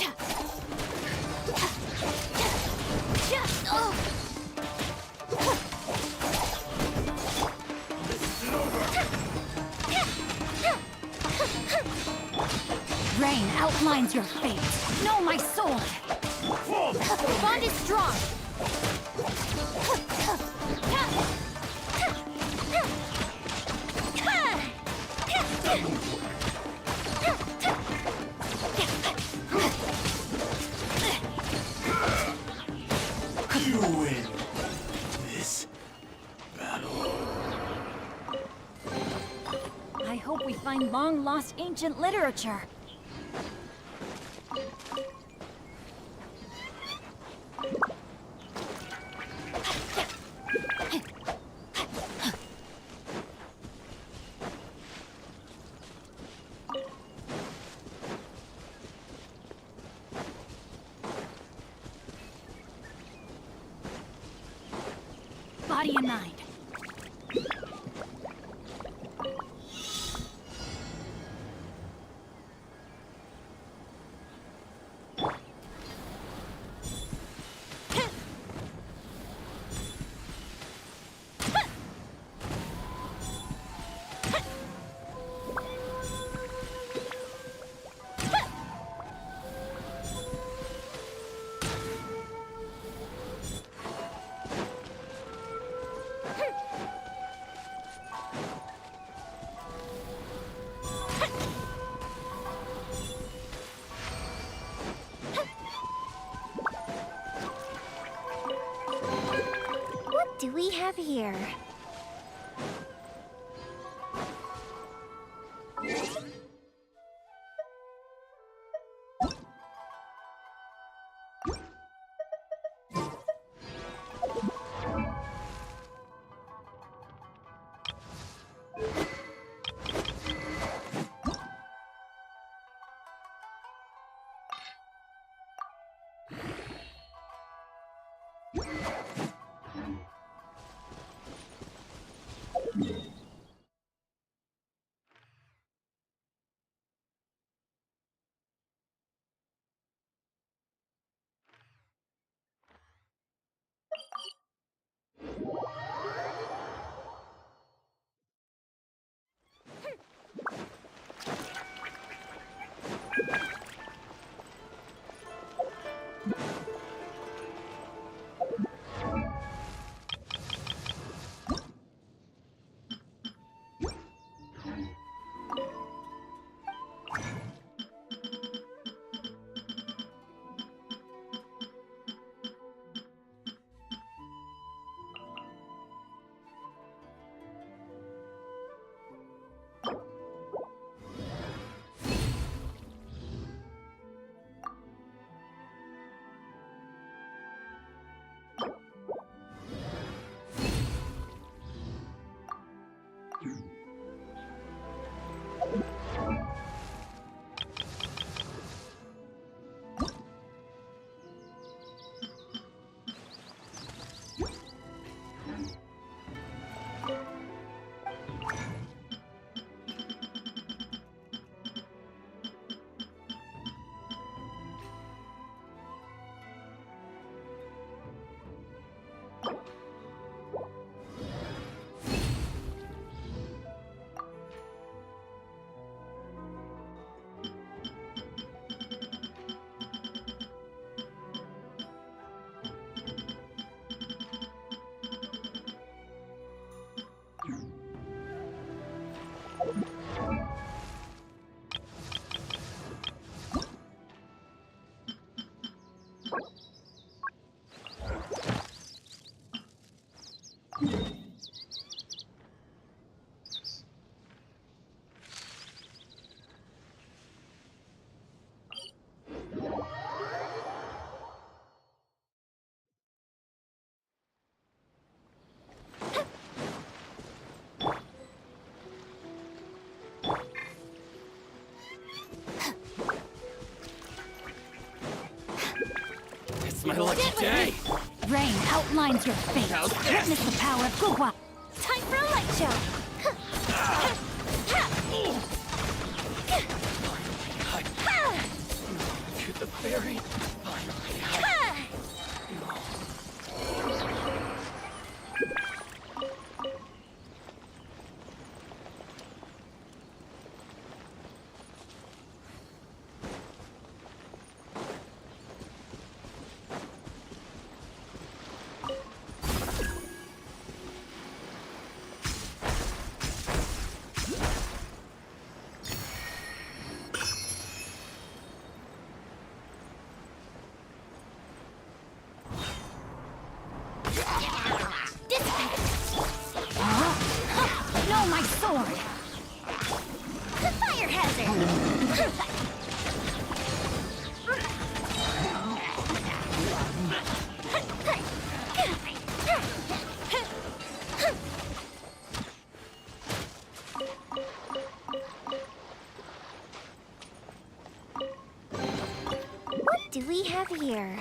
H: Rain outlines your fate. No, my sword.
I: Fall.
H: The bond is strong.
I: You win this battle.
H: I hope we find long-lost ancient literature. body and mind.
D: What do we have here?
J: It's my lucky day!
H: Rain outlines your fate. Witness the power of Guhua.
D: Time for a light show!
J: To the very finally.
H: No, my sword!
D: Fire hazard! What do we have here?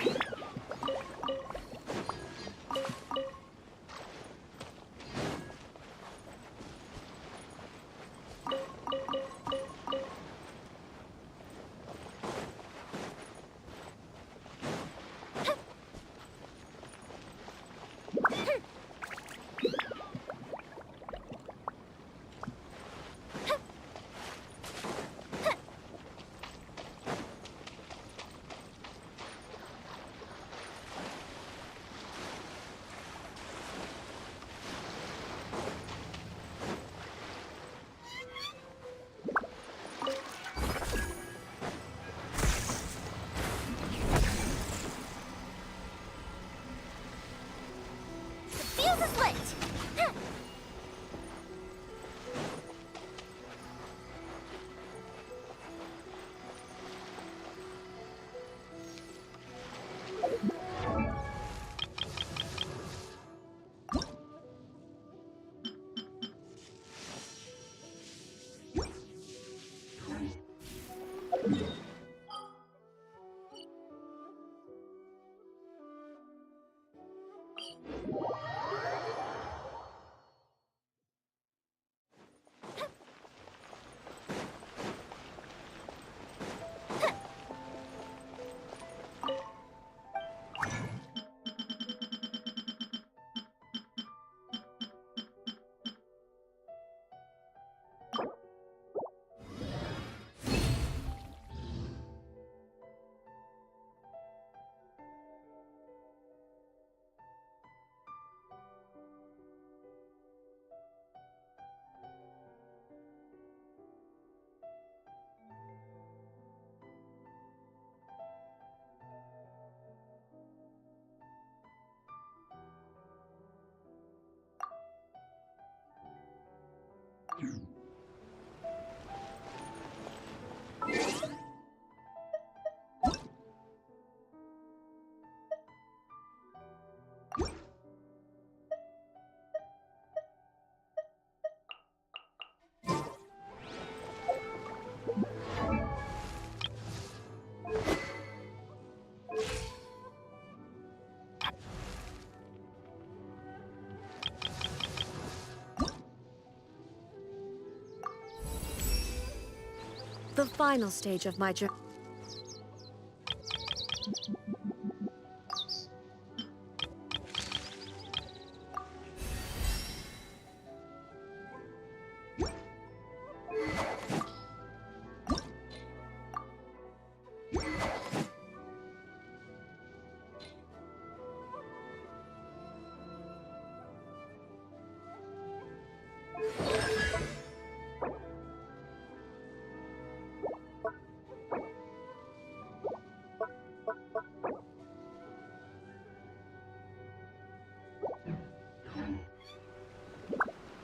K: The final stage of my journey.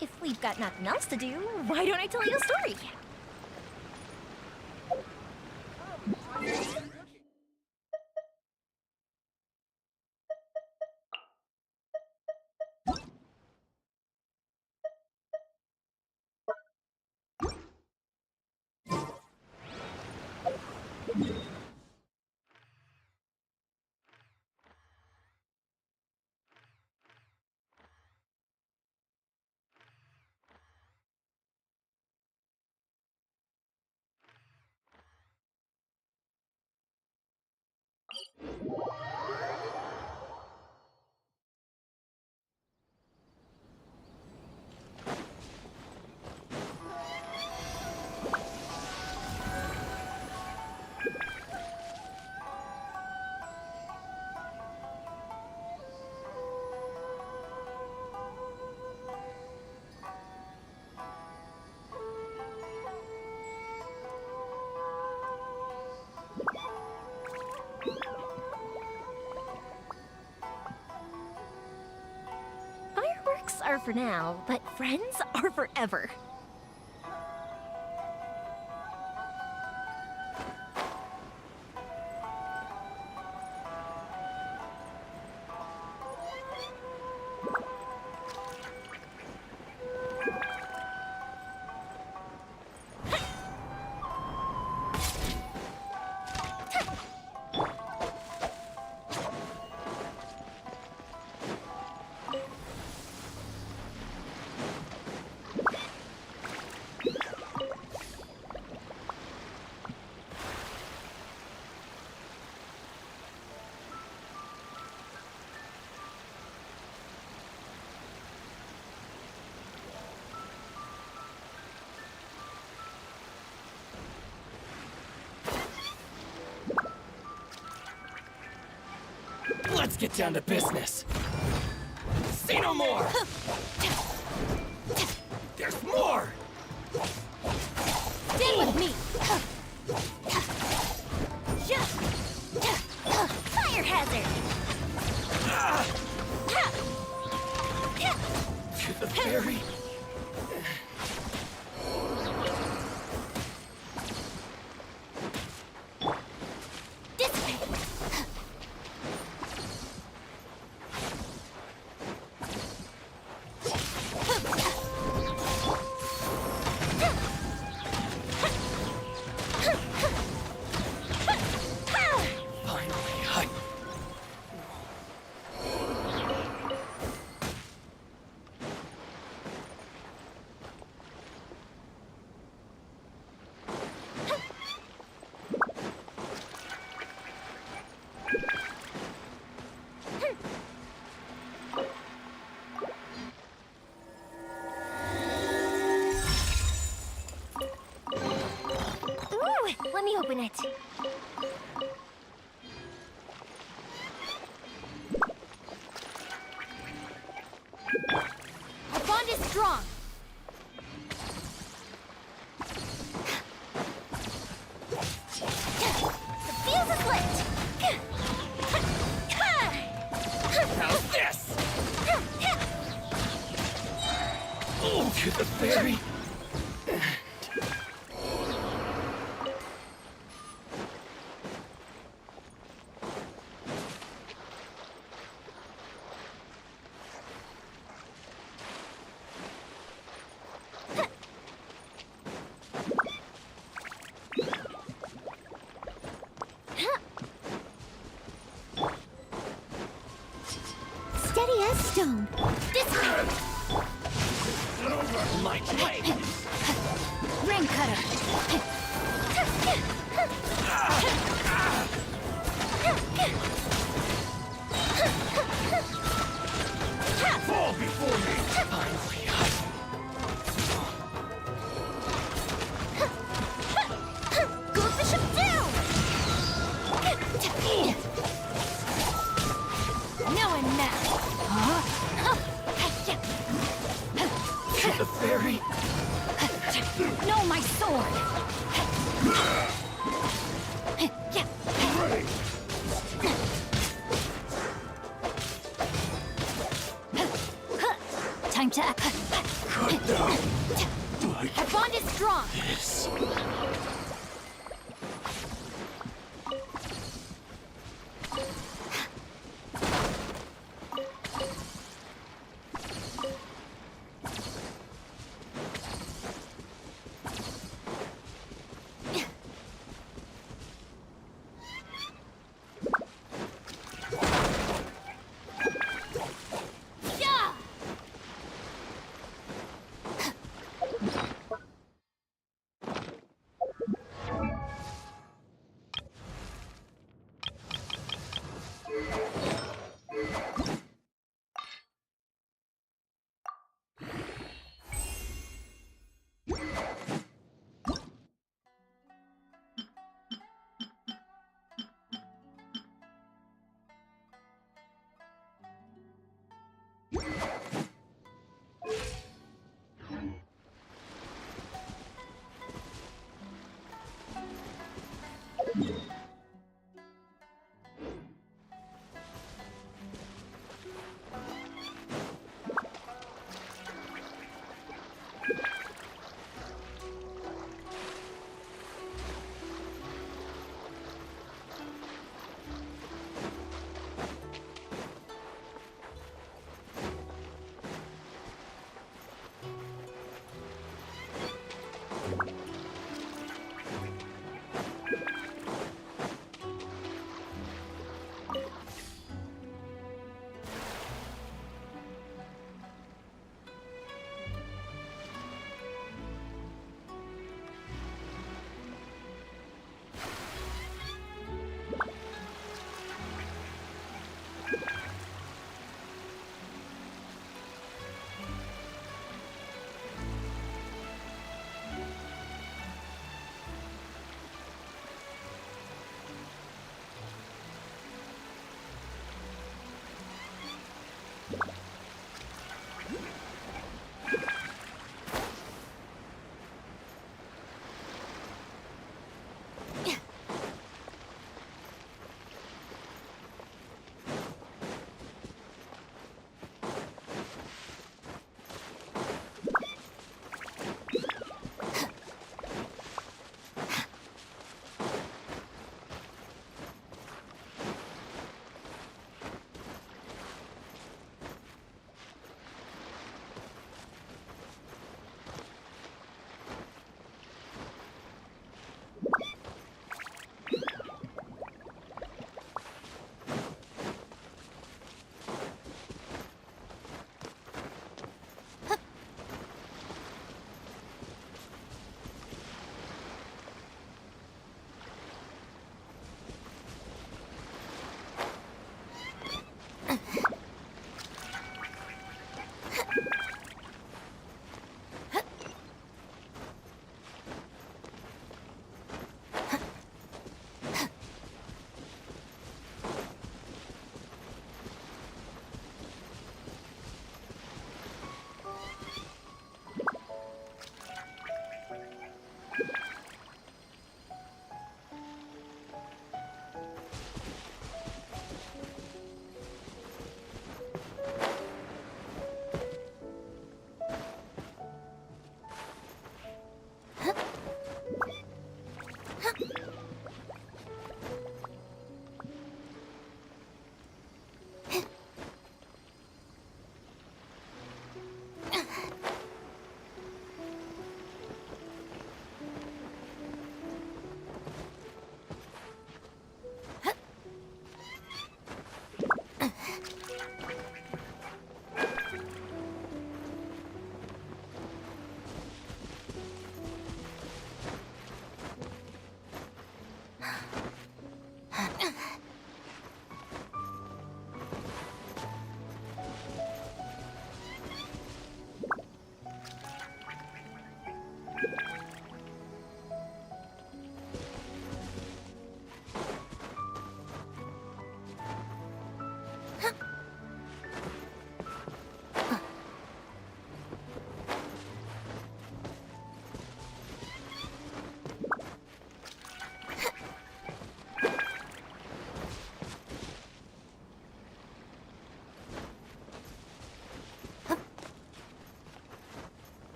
D: If we've got nothing else to do, why don't I tell you a story? Fireworks are for now, but friends are forever.
J: Let's get down to business. Say no more! There's more!
D: Stay with me! Fire hazard!
J: To the very...
C: it. Our bond is strong. The fuse is lit.
J: How's this? Oh, to the fairy.
D: Steady as stone.
C: This way.
J: My blade.
C: Ring cutter.
J: Fall before me. Finally.
C: Good bishop down. No and now.
J: To the fairy.
C: No, my sword. Time to act.
J: Cut down.
C: Our bond is strong.
J: This.
C: Yeah!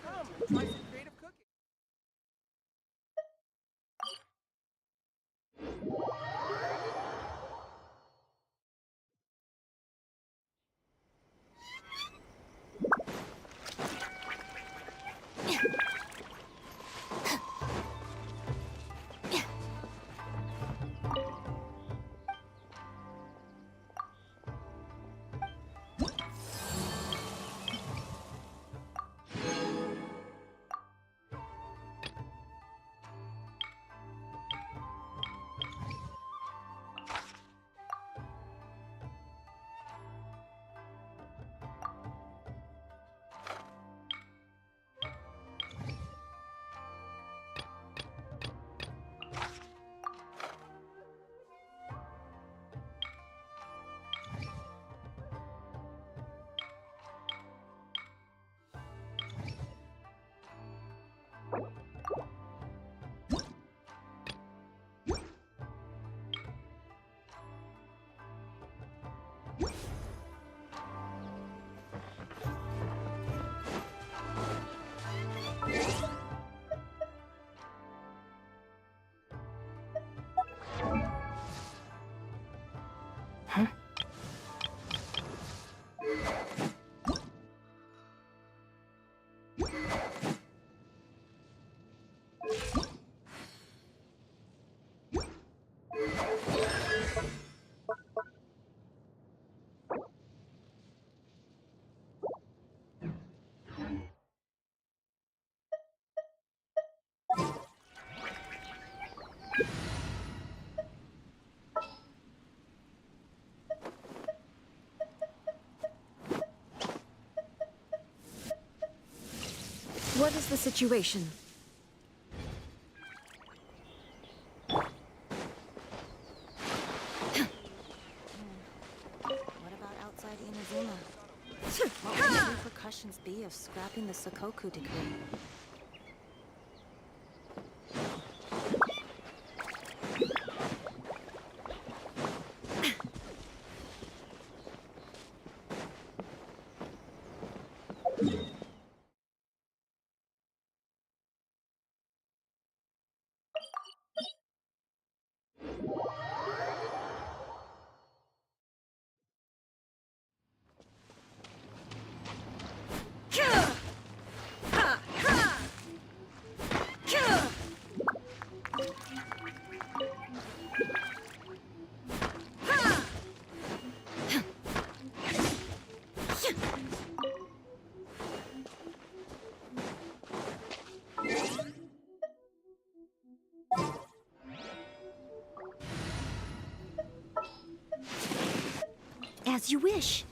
J: Come, try some creative cooking.
K: What is the situation?
L: What about outside Inazuma? What would the repercussions be of scrapping the Sakoku decree?
K: As you wish.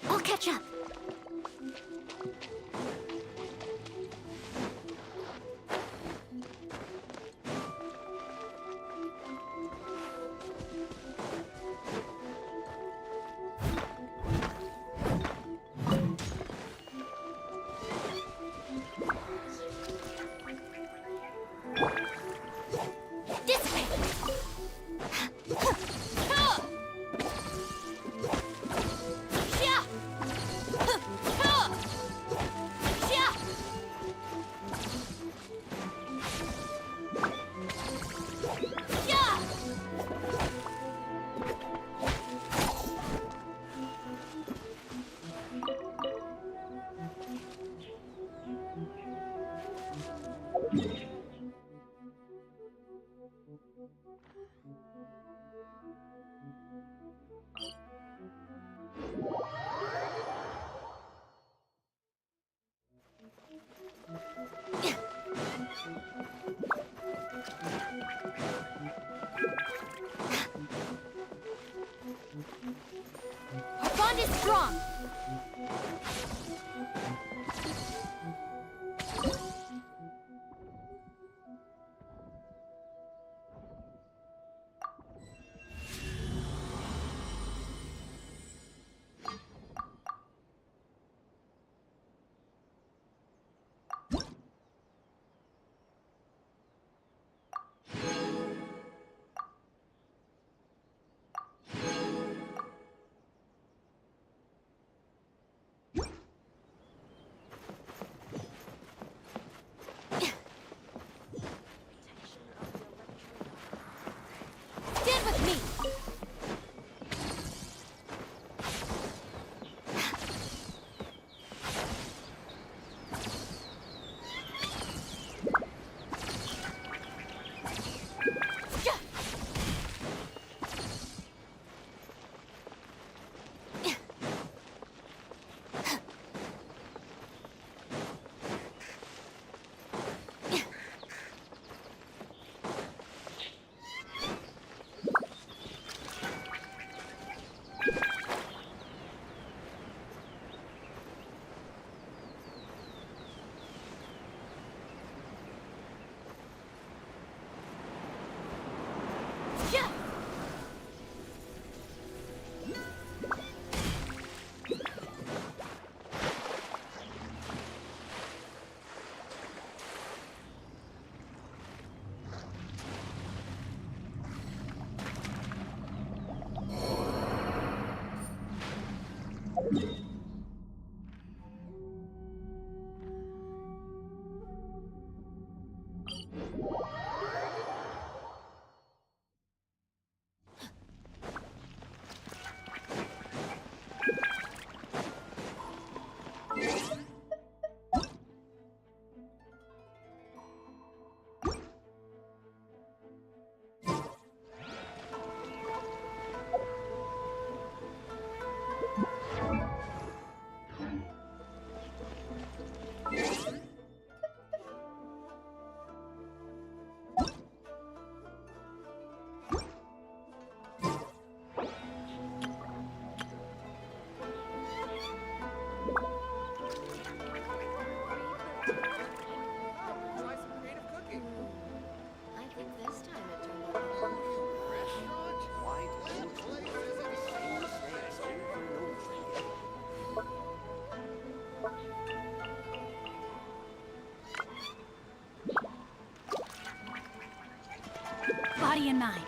D: I'll catch up. This way. Our bond is strong.
H: body and mind.